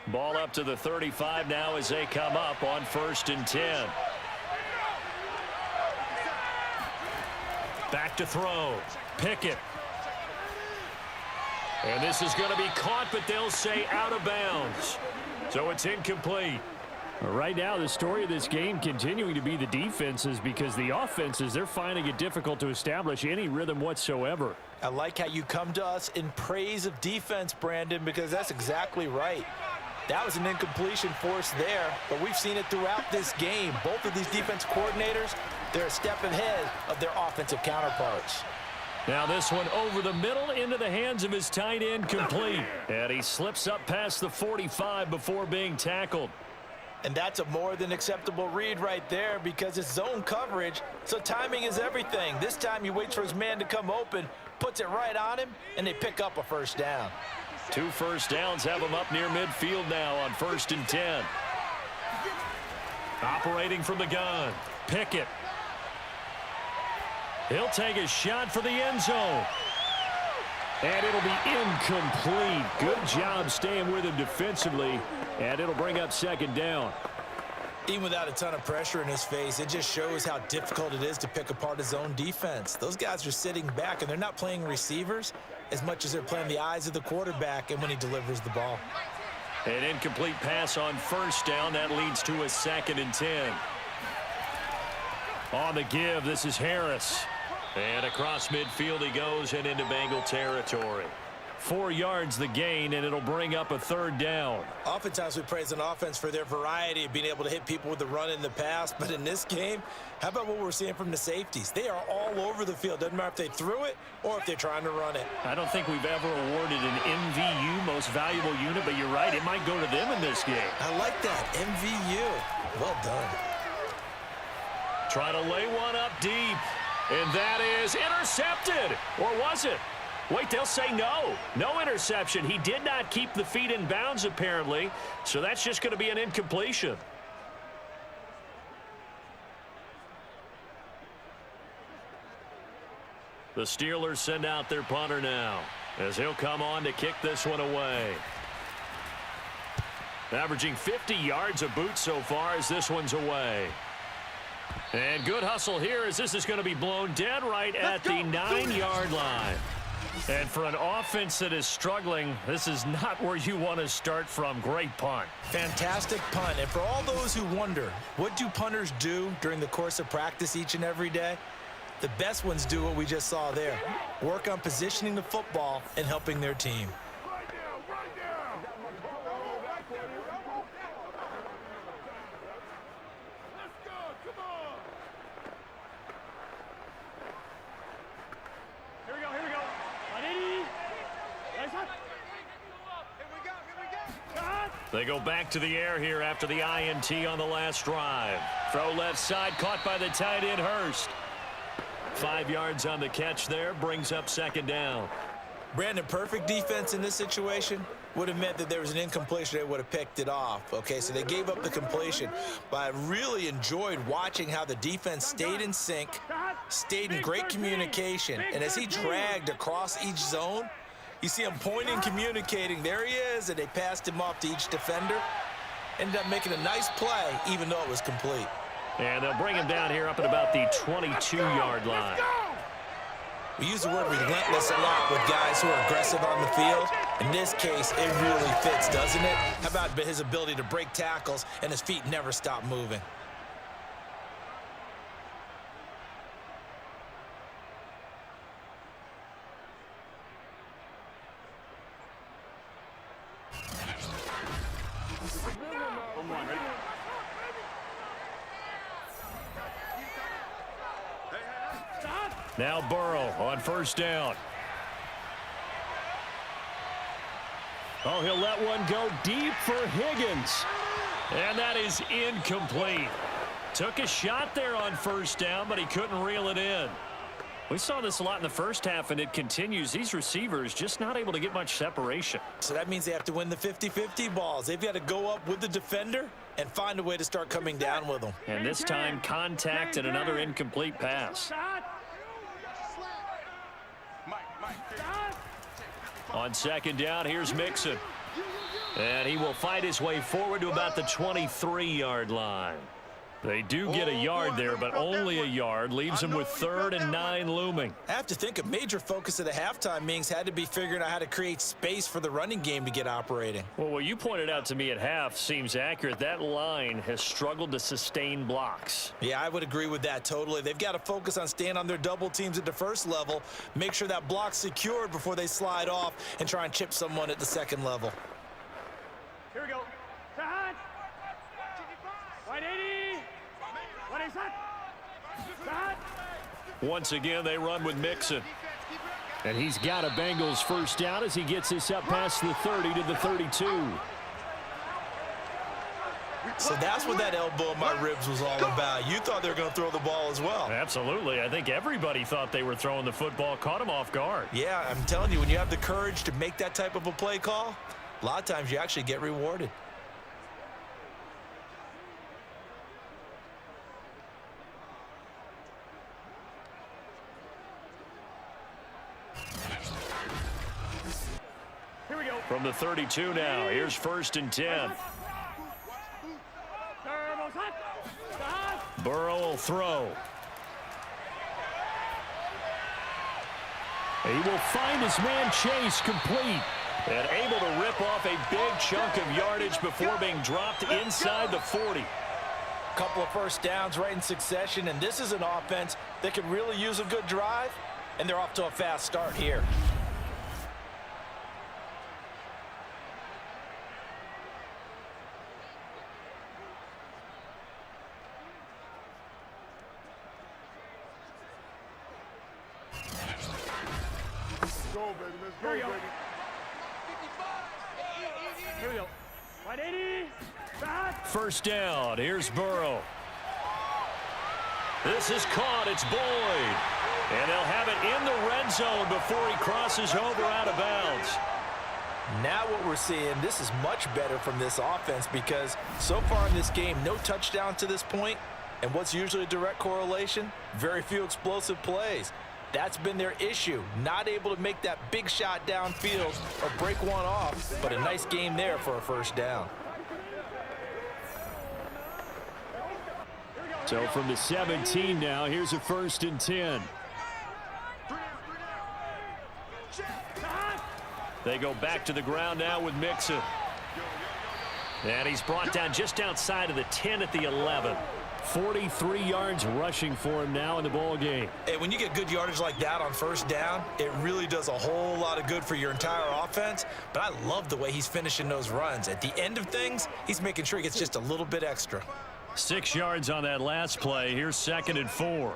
Speaker 1: Ball up to the 35 now as they come up on 1st and 10. Back to throw. Pickett. And this is going to be caught, but they'll say out of bounds. So it's incomplete.
Speaker 7: Right now, the story of this game continuing to be the defenses, because the offenses, they're finding it difficult to establish any rhythm whatsoever.
Speaker 2: I like how you come to us in praise of defense, Brandon, because that's exactly right. That was an incompletion force there, but we've seen it throughout this game. Both of these defense coordinators, they're a step ahead of their offensive counterparts.
Speaker 1: Now this one over the middle into the hands of his tight end, complete. And he slips up past the 45 before being tackled.
Speaker 2: And that's a more than acceptable read right there, because it's zone coverage, so timing is everything. This time he waits for his man to come open, puts it right on him, and they pick up a first down.
Speaker 1: 2 first downs have him up near midfield now on 1st and 10. Operating from the gun, Pickett. He'll take a shot for the end zone. And it'll be incomplete. Good job staying with him defensively. And it'll bring up 2nd down.
Speaker 2: Even without a ton of pressure in his face, it just shows how difficult it is to pick apart his own defense. Those guys are sitting back, and they're not playing receivers as much as they're playing the eyes of the quarterback and when he delivers the ball.
Speaker 1: An incomplete pass on 1st down. That leads to a 2nd and 10. On the give, this is Harris. And across midfield he goes and into Bengal territory. 4 yards the gain, and it'll bring up a 3rd down.
Speaker 2: Oftentimes we praise an offense for their variety of being able to hit people with the run in the pass, but in this game, how about what we're seeing from the safeties? They are all over the field. Doesn't matter if they threw it or if they're trying to run it.
Speaker 7: I don't think we've ever awarded an MVU, most valuable unit, but you're right, it might go to them in this game.
Speaker 2: I like that, MVU. Well done.
Speaker 1: Try to lay one up deep, and that is intercepted. Or was it? Wait, they'll say no. No interception. He did not keep the feet in bounds, apparently, so that's just going to be an incompletion. The Steelers send out their punter now, as he'll come on to kick this one away. Averaging 50 yards a boot so far as this one's away. And good hustle here, as this is going to be blown dead right at the 9-yard line. And for an offense that is struggling, this is not where you want to start from. Great punt.
Speaker 2: Fantastic punt. And for all those who wonder, what do punters do during the course of practice each and every day? The best ones do what we just saw there. Work on positioning the football and helping their team.
Speaker 1: They go back to the air here after the INT on the last drive. Throw left side, caught by the tight end, Hurst. 5 yards on the catch there, brings up 2nd down.
Speaker 2: Brandon, perfect defense in this situation would have meant that there was an incompletion. They would have picked it off. Okay, so they gave up the completion. But I really enjoyed watching how the defense stayed in sync, stayed in great communication. And as he dragged across each zone, you see him pointing, communicating. There he is, and they passed him off to each defender. Ended up making a nice play, even though it was complete.
Speaker 1: And they'll bring him down here up at about the 22-yard line.
Speaker 2: We use the word relentless a lot with guys who are aggressive on the field. In this case, it really fits, doesn't it? How about his ability to break tackles and his feet never stop moving?
Speaker 1: Now Burrow on 1st down. Oh, he'll let one go deep for Higgins. And that is incomplete. Took a shot there on 1st down, but he couldn't reel it in. We saw this a lot in the first half, and it continues. These receivers just not able to get much separation.
Speaker 2: So that means they have to win the 50-50 balls. They've got to go up with the defender and find a way to start coming down with them.
Speaker 1: And this time, contact and another incomplete pass. On 2nd down, here's Mixon. And he will fight his way forward to about the 23-yard line. They do get a yard there, but only a yard. Leaves them with 3rd and 9 looming.
Speaker 2: I have to think a major focus of the halftime meetings had to be figuring out how to create space for the running game to get operating.
Speaker 1: Well, what you pointed out to me at half seems accurate. That line has struggled to sustain blocks.
Speaker 2: Yeah, I would agree with that totally. They've got to focus on staying on their double teams at the first level, make sure that block's secured before they slide off and try and chip someone at the second level.
Speaker 3: Here we go. Side. Right 80. What is that? Side.
Speaker 1: Once again, they run with Mixon.
Speaker 7: And he's got a Bengals first down as he gets this up past the 30 to the 32.
Speaker 2: So that's what that elbow in my ribs was all about. You thought they were going to throw the ball as well.
Speaker 1: Absolutely. I think everybody thought they were throwing the football, caught him off guard.
Speaker 2: Yeah, I'm telling you, when you have the courage to make that type of a play call, a lot of times you actually get rewarded.
Speaker 3: Here we go.
Speaker 1: From the 32 now, here's 1st and 10.
Speaker 3: Turbo side. Side.
Speaker 1: Burrow will throw.
Speaker 7: He will find his man Chase complete.
Speaker 1: And able to rip off a big chunk of yardage before being dropped inside the 40.
Speaker 2: Couple of first downs right in succession, and this is an offense that could really use a good drive, and they're off to a fast start here.
Speaker 3: Here we go. Here we go. 180. Side.
Speaker 1: First down. Here's Burrow. This is caught. It's Boyd. And they'll have it in the red zone before he crosses over out of bounds.
Speaker 2: Now what we're seeing, this is much better from this offense because so far in this game, no touchdown to this point. And what's usually a direct correlation? Very few explosive plays. That's been their issue, not able to make that big shot downfield or break one off, but a nice game there for a first down.
Speaker 7: So from the 17 now, here's a 1st and 10.
Speaker 1: They go back to the ground now with Mixon. And he's brought down just outside of the 10 at the 11.
Speaker 7: 43 yards rushing for him now in the ball game.
Speaker 2: Hey, when you get good yardage like that on first down, it really does a whole lot of good for your entire offense. But I love the way he's finishing those runs. At the end of things, he's making sure he gets just a little bit extra.
Speaker 1: 6 yards on that last play. Here's 2nd and 4.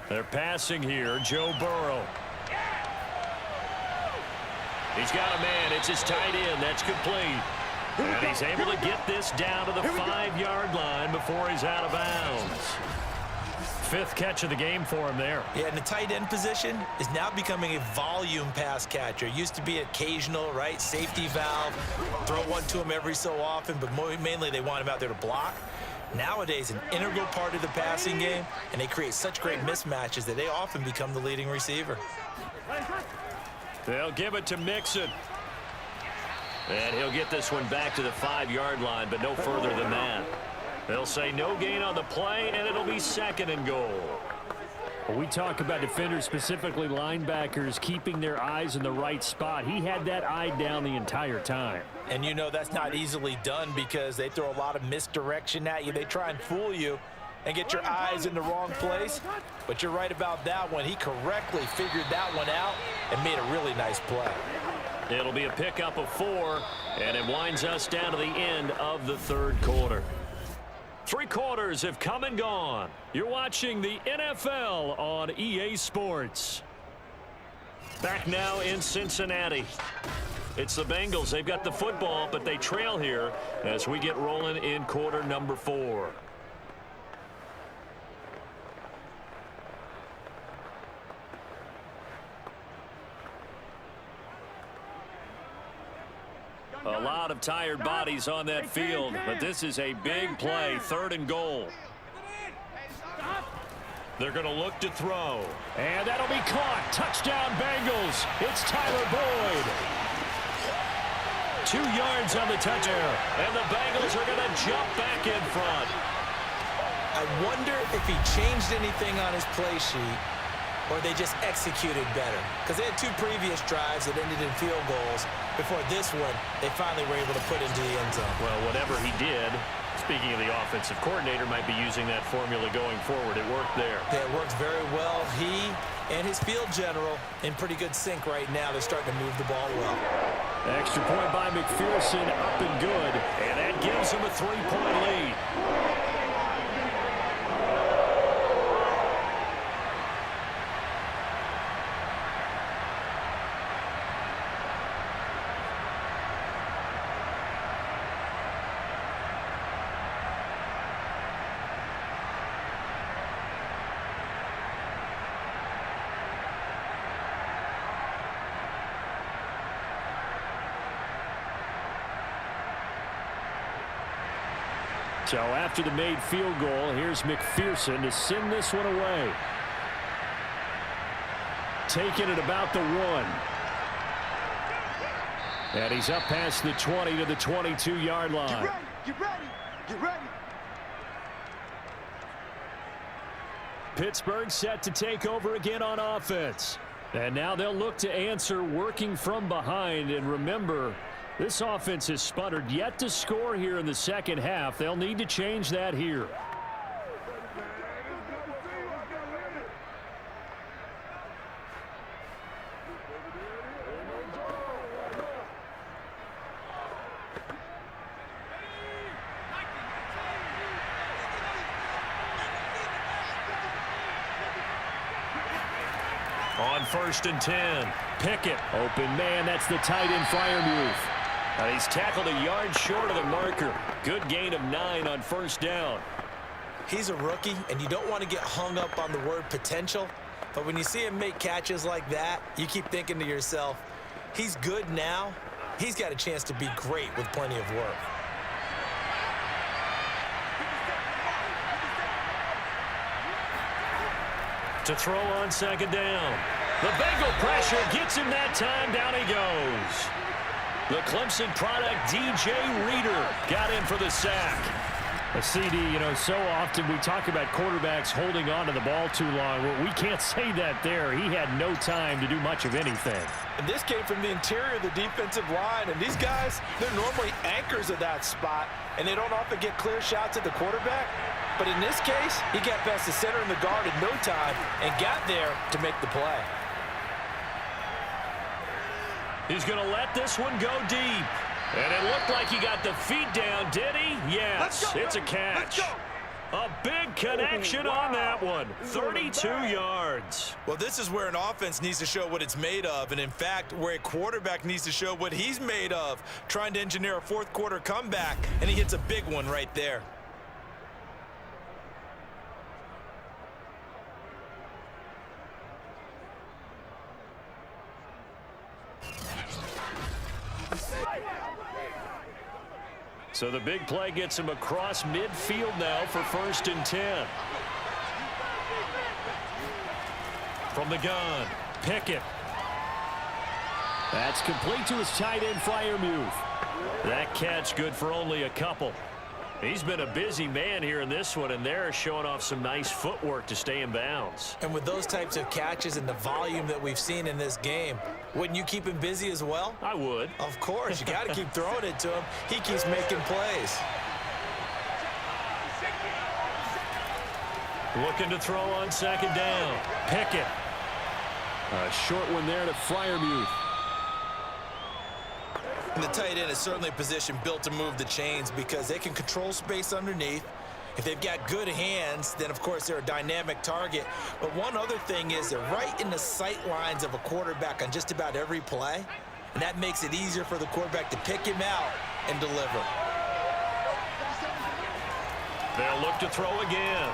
Speaker 1: They're passing here. Joe Burrow. He's got a man. It's his tight end. That's complete. And he's able to get this down to the 5-yard line before he's out of bounds. 5th catch of the game for him there.
Speaker 2: Yeah, and the tight end position is now becoming a volume pass catcher. It used to be occasional, right? Safety valve. Throw one to him every so often, but mainly they want him out there to block. Nowadays, an integral part of the passing game, and they create such great mismatches that they often become the leading receiver.
Speaker 1: They'll give it to Mixon. And he'll get this one back to the 5-yard line, but no further than that. They'll say no gain on the play, and it'll be 2nd and goal.
Speaker 7: When we talk about defenders, specifically linebackers, keeping their eyes in the right spot. He had that eye down the entire time.
Speaker 2: And you know that's not easily done because they throw a lot of misdirection at you. They try and fool you and get your eyes in the wrong place. But you're right about that one. He correctly figured that one out and made a really nice play.
Speaker 1: It'll be a pickup of 4, and it winds us down to the end of the 3rd quarter. 3 quarters have come and gone. You're watching the NFL on EA Sports. Back now in Cincinnati. It's the Bengals. They've got the football, but they trail here as we get rolling in quarter number 4. A lot of tired bodies on that field, but this is a big play, 3rd and goal. They're going to look to throw.
Speaker 7: And that'll be caught. Touchdown Bengals. It's Tyler Boyd.
Speaker 1: yards on the touchdown. And the Bengals are going to jump back in front.
Speaker 2: I wonder if he changed anything on his play sheet or they just executed better. Because they had 2 previous drives that ended in field goals. Before this one, they finally were able to put into the end zone.
Speaker 1: Well, whatever he did, speaking of the offensive coordinator, might be using that formula going forward. It worked there.
Speaker 2: Yeah, it works very well. He and his field general in pretty good sync right now. They're starting to move the ball well.
Speaker 7: Extra point by McPherson, up and good.
Speaker 1: And that gives him a 3-point lead.
Speaker 7: So after the made field goal, here's McPherson to send this one away. Taking it about the 1. And he's up past the 20 to the 22-yard line.
Speaker 4: Get ready, get ready, get ready.
Speaker 7: Pittsburgh set to take over again on offense. And now they'll look to answer working from behind. And remember, this offense has sputtered yet to score here in the second half. They'll need to change that here.
Speaker 1: On 1st and 10. Pickett.
Speaker 7: Open man, that's the tight end Freiermuth.
Speaker 1: And he's tackled a yard short of the marker. Good gain of 9 on 1st down.
Speaker 2: He's a rookie, and you don't want to get hung up on the word potential. But when you see him make catches like that, you keep thinking to yourself, he's good now. He's got a chance to be great with plenty of work.
Speaker 1: To throw on 2nd down. The Bengal pressure gets him that time. Down he goes. The Clemson product, DJ Reader, got in for the sack.
Speaker 7: A CD, you know, so often we talk about quarterbacks holding on to the ball too long. Well, we can't say that there. He had no time to do much of anything.
Speaker 2: And this came from the interior of the defensive line. And these guys, they're normally anchors at that spot, and they don't often get clear shots at the quarterback. But in this case, he got past the center and the guard in no time and got there to make the play.
Speaker 1: He's going to let this one go deep. And it looked like he got the feet down, did he? Yes, it's a catch. A big connection on that one. 32 yards.
Speaker 2: Well, this is where an offense needs to show what it's made of. And, in fact, where a quarterback needs to show what he's made of, trying to engineer a fourth-quarter comeback, and he hits a big one right there.
Speaker 1: So the big play gets him across midfield now for 1st and 10. From the gun, Pickett.
Speaker 7: That's complete to his tight end, Freiermuth.
Speaker 1: That catch good for only a couple. He's been a busy man here in this one, and they're showing off some nice footwork to stay in bounds.
Speaker 2: And with those types of catches and the volume that we've seen in this game, wouldn't you keep him busy as well?
Speaker 1: I would.
Speaker 2: Of course. You got to keep throwing it to him. He keeps making plays.
Speaker 1: Looking to throw on 2nd down. Pickett.
Speaker 7: A short one there to Freiermuth.
Speaker 2: And the tight end is certainly a position built to move the chains because they can control space underneath. If they've got good hands, then, of course, they're a dynamic target. But one other thing is they're right in the sight lines of a quarterback on just about every play. And that makes it easier for the quarterback to pick him out and deliver.
Speaker 1: They'll look to throw again.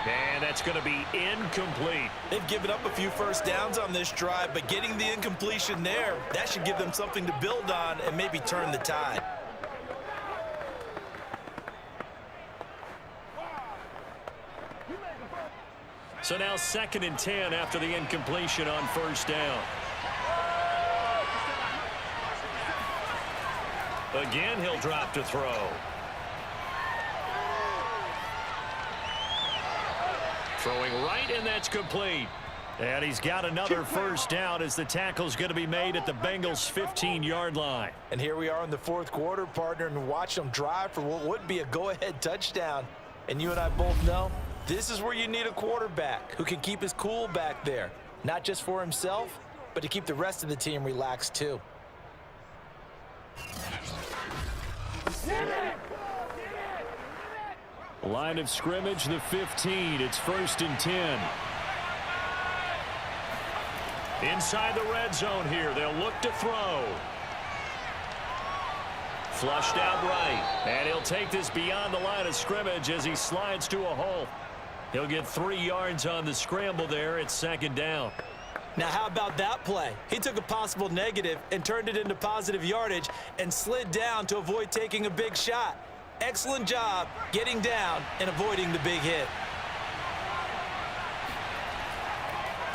Speaker 1: And that's going to be incomplete.
Speaker 2: They've given up a few first downs on this drive, but getting the incompletion there, that should give them something to build on and maybe turn the tide.
Speaker 1: So now 2nd and 10 after the incompletion on first down. Again, he'll drop to throw. Throwing right, and that's complete. And he's got another first down as the tackle's going to be made at the Bengals' 15-yard line.
Speaker 2: And here we are in the 4th quarter, partner, and watch them drive for what would be a go-ahead touchdown. And you and I both know this is where you need a quarterback who can keep his cool back there, not just for himself, but to keep the rest of the team relaxed too.
Speaker 7: Line of scrimmage, the 15. It's 1st and 10.
Speaker 1: Inside the red zone here. They'll look to throw. Flushed out right. And he'll take this beyond the line of scrimmage as he slides to a hole. He'll get 3 yards on the scramble there. It's 2nd down.
Speaker 2: Now, how about that play? He took a possible negative and turned it into positive yardage and slid down to avoid taking a big shot. Excellent job getting down and avoiding the big hit.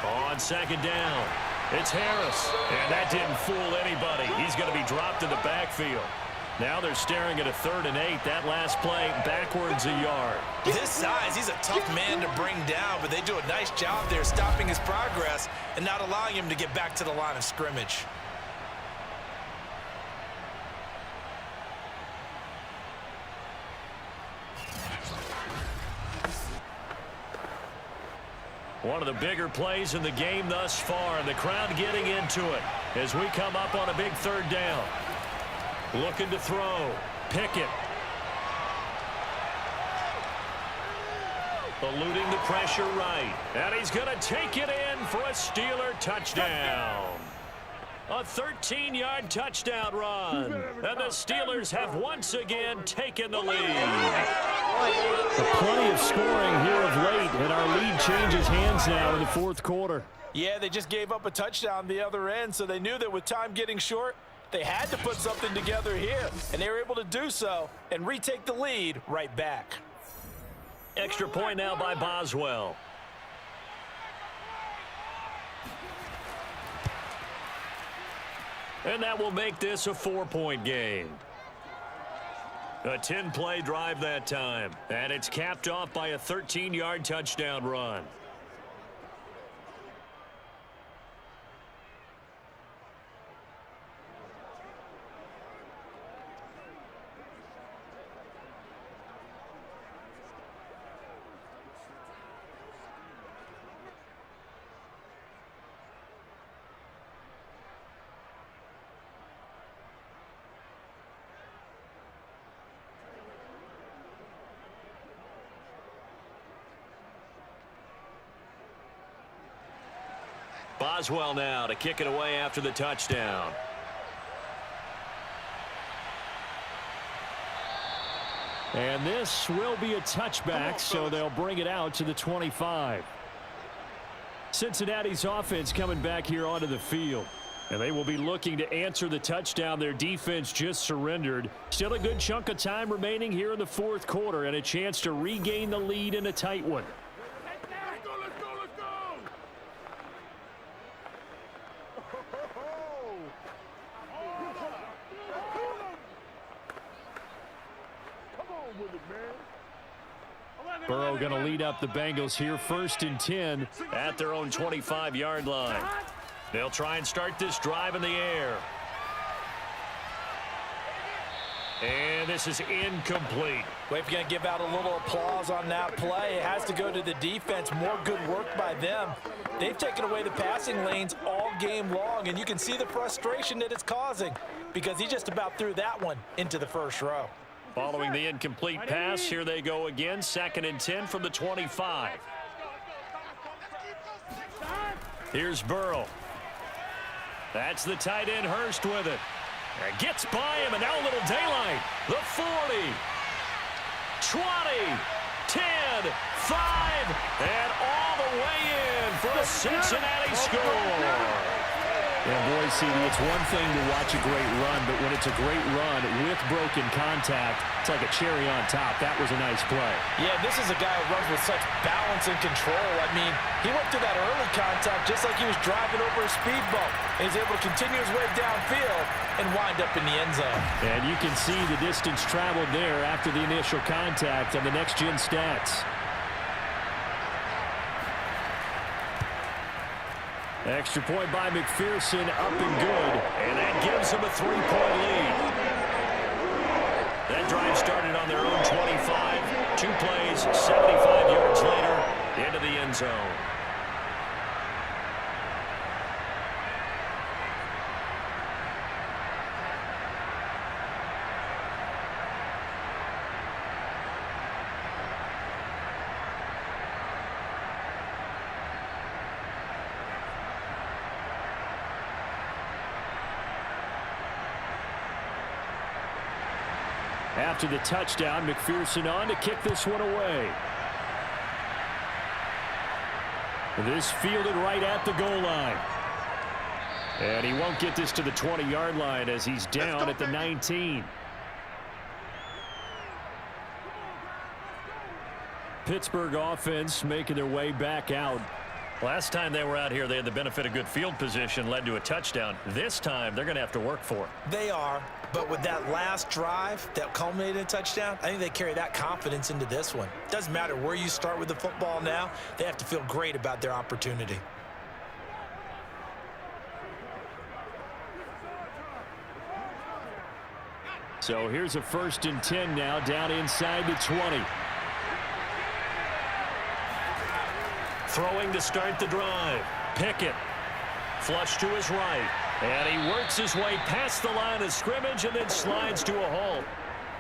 Speaker 1: On 2nd down, it's Harris. And that didn't fool anybody. He's going to be dropped in the backfield. Now they're staring at a 3rd and 8. That last play backwards a yard.
Speaker 2: With his size, he's a tough man to bring down, but they do a nice job there stopping his progress and not allowing him to get back to the line of scrimmage.
Speaker 1: One of the bigger plays in the game thus far, and the crowd getting into it as we come up on a big 3rd down. Looking to throw. Pickett. Eluding the pressure right. And he's going to take it in for a Steeler touchdown. A 13-yard touchdown run. And the Steelers have once again taken the lead.
Speaker 7: Plenty of scoring here of late, and our lead changes hands now in the 4th quarter.
Speaker 2: Yeah, they just gave up a touchdown the other end, so they knew that with time getting short, they had to put something together here, and they were able to do so and retake the lead right back.
Speaker 1: Extra point now by Boswell. And that will make this a 4-point game. A 10-play drive that time, and it's capped off by a 13-yard touchdown run. Boswell now to kick it away after the touchdown.
Speaker 7: And this will be a touchback, so they'll bring it out to the 25. Cincinnati's offense coming back here onto the field. And they will be looking to answer the touchdown their defense just surrendered. Still a good chunk of time remaining here in the 4th quarter and a chance to regain the lead in a tight one. Burrow going to lead up the Bengals here, 1st and 10
Speaker 1: at their own 25-yard line. They'll try and start this drive in the air. And this is incomplete.
Speaker 2: Well, if you're going to give out a little applause on that play, it has to go to the defense. More good work by them. They've taken away the passing lanes all game long, and you can see the frustration that it's causing because he just about threw that one into the first row.
Speaker 1: Following the incomplete pass, here they go again, 2nd and 10 from the 25. Here's Burrow. That's the tight end, Hurst, with it. And gets by him, and now a little daylight. The 40, 20, 10, 5, and all the way in for a Cincinnati score.
Speaker 7: Yeah, boy, CD, it's one thing to watch a great run, but when it's a great run with broken contact, it's like a cherry on top. That was a nice play.
Speaker 2: Yeah, this is a guy who runs with such balance and control. I mean, he went through that early contact just like he was driving over a speed bump. And he's able to continue his way downfield and wind up in the end zone. And
Speaker 7: you can see the distance traveled there after the initial contact on the next-gen stats. Extra point by McPherson, up and good. And that gives him a 3-point lead. That drive started on their own 25. 2 plays, 75 yards later, into the end zone. After the touchdown, McPherson on to kick this one away. This fielded right at the goal line. And he won't get this to the 20-yard line as he's down at the 19. Pittsburgh offense making their way back out.
Speaker 1: Last time they were out here, they had the benefit of good field position, led to a touchdown. This time, they're going to have to work for it.
Speaker 2: They are, but with that last drive that culminated in a touchdown, I think they carry that confidence into this one. Doesn't matter where you start with the football now, they have to feel great about their opportunity.
Speaker 7: So here's a 1st and 10 now, down inside the 20.
Speaker 1: Throwing to start the drive. Pickett. Flush to his right. And he works his way past the line of scrimmage and then slides to a halt.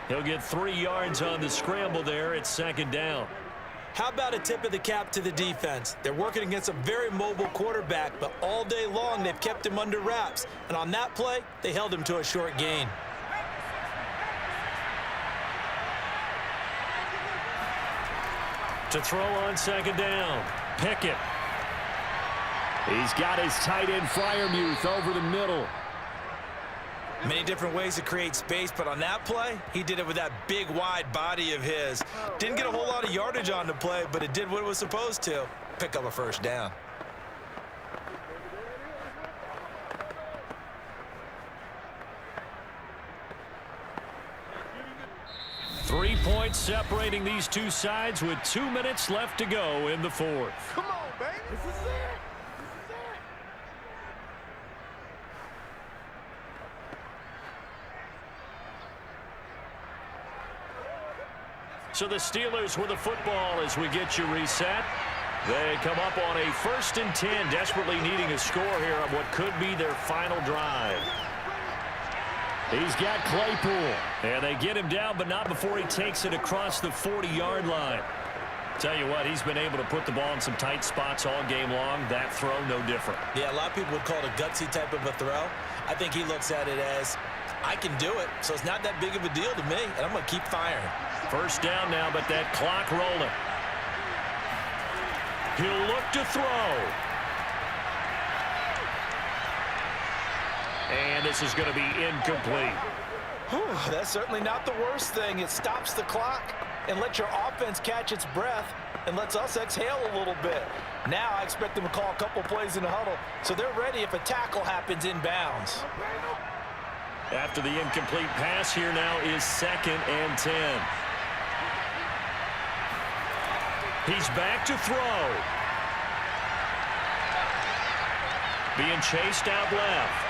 Speaker 1: He'll get 3 yards on the scramble there. It's 2nd down.
Speaker 2: How about a tip of the cap to the defense? They're working against a very mobile quarterback, but all day long they've kept him under wraps. And on that play, they held him to a short gain.
Speaker 1: To throw on 2nd down. Pickett.
Speaker 7: He's got his tight end Freiermuth over the middle.
Speaker 2: Many different ways to create space, but on that play, he did it with that big, wide body of his. Didn't get a whole lot of yardage on the play, but it did what it was supposed to. Pick up a 1st down.
Speaker 1: Three points separating these two sides with 2 minutes left to go in the 4th.
Speaker 4: Come on, baby. This is it.
Speaker 1: So the Steelers with the football as we get you reset. They come up on a 1st and 10, desperately needing a score here on what could be their final drive.
Speaker 7: He's got Claypool.
Speaker 1: And they get him down, but not before he takes it across the 40-yard line. Tell you what, he's been able to put the ball in some tight spots all game long. That throw, no different.
Speaker 2: Yeah, a lot of people would call it a gutsy type of a throw. I think he looks at it as, I can do it, so it's not that big of a deal to me, and I'm going to keep firing.
Speaker 1: 1st down now, but that clock rolling. He'll look to throw. And this is going to be incomplete.
Speaker 2: That's certainly not the worst thing. It stops the clock and lets your offense catch its breath and lets us exhale a little bit. Now I expect them to call a couple plays in the huddle, so they're ready if a tackle happens inbounds.
Speaker 1: After the incomplete pass, here now is 2nd and 10. He's back to throw. Being chased out left.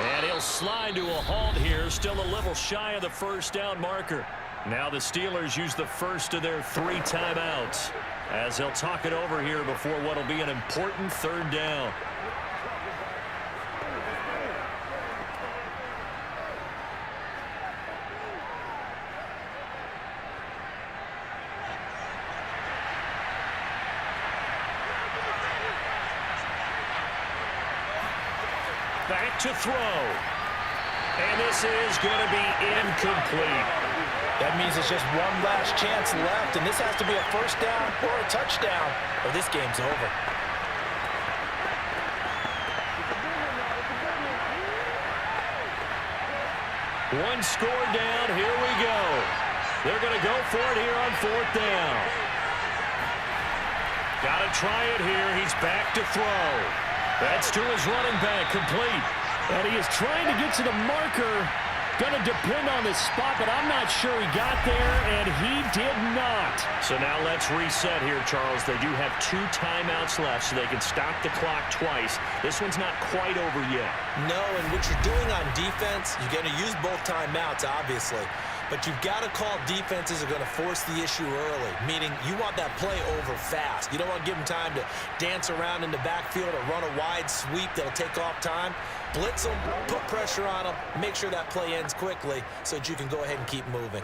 Speaker 1: And he'll slide to a halt here, still a little shy of the 1st down marker. Now the Steelers use the first of their 3 timeouts as they'll talk it over here before what will be an important 3rd down. Back to throw. And this is going to be incomplete.
Speaker 2: That means it's just one last chance left, and this has to be a 1st down or a touchdown, or this game's over.
Speaker 1: One score down. Here we go. They're going to go for it here on 4th down. Got to try it here. He's back to throw. That's to his running back, complete.
Speaker 7: And he is trying to get to the marker. Going to depend on the spot, but I'm not sure he got there, and he did not.
Speaker 1: So now let's reset here, Charles. They do have 2 timeouts left, so they can stop the clock twice. This one's not quite over yet.
Speaker 2: No, and what you're doing on defense, you're going to use both timeouts, obviously. But you've got to call defenses are going to force the issue early, meaning you want that play over fast. You don't want to give them time to dance around in the backfield or run a wide sweep that'll take off time. Blitz them, put pressure on them, make sure that play ends quickly so that you can go ahead and keep moving.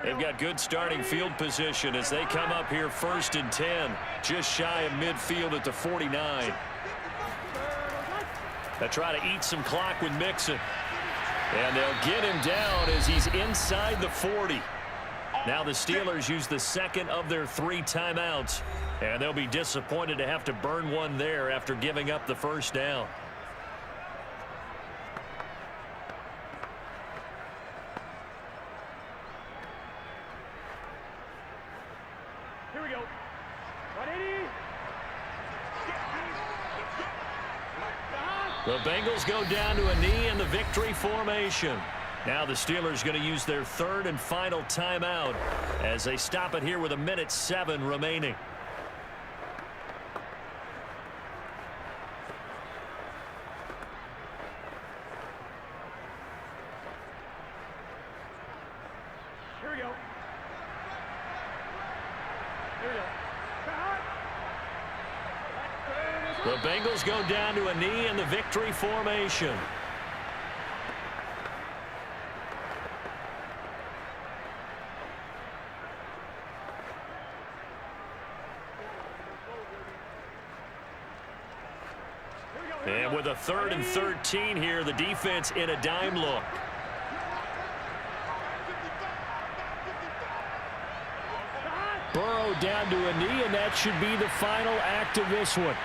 Speaker 1: They've got good starting field position as they come up here 1st and 10, just shy of midfield at the 49. They try to eat some clock with Mixon. And they'll get him down as he's inside the 40. Now the Steelers use the second of their 3 timeouts, and they'll be disappointed to have to burn one there after giving up the first down.
Speaker 3: Here we go. 180.
Speaker 1: The Bengals go down to a knee in the victory formation. Now the Steelers going to use their 3rd and final timeout as they stop it here with 1:07 remaining.
Speaker 3: Here we go. Here we go.
Speaker 1: The Bengals go down to a knee in the victory formation. And with a 3rd and 13 here, the defense in a dime look.
Speaker 7: Burrow down to a knee, and that should be the final act of this one.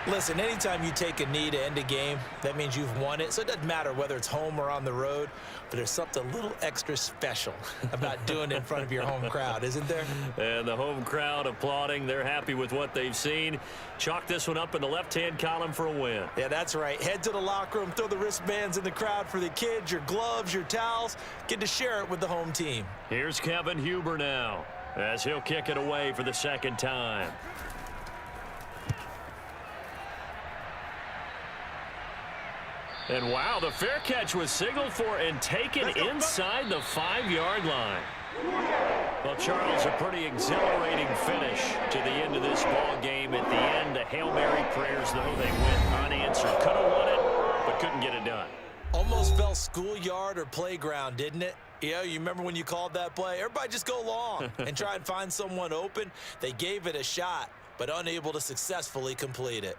Speaker 2: Listen, anytime you take a knee to end a game, that means you've won it. So it doesn't matter whether it's home or on the road, but there's something a little extra special about doing it in front of your home crowd, isn't there?
Speaker 1: And the home crowd applauding. They're happy with what they've seen. Chalk this one up in the left-hand column for a win.
Speaker 2: Yeah, that's right. Head to the locker room, throw the wristbands in the crowd for the kids, your gloves, your towels. Get to share it with the home team.
Speaker 1: Here's Kevin Huber now as he'll kick it away for the 2nd time. And wow, the fair catch was signaled for and taken inside the 5-yard line. Well, Charles, a pretty exhilarating finish to the end of this ball game. At the end, the Hail Mary prayers, though, they went unanswered. Could have won it, but couldn't get it done.
Speaker 2: Almost felt schoolyard or playground, didn't it? Yeah, you remember when you called that play? Everybody just go long and try and find someone open. They gave it a shot, but unable to successfully complete it.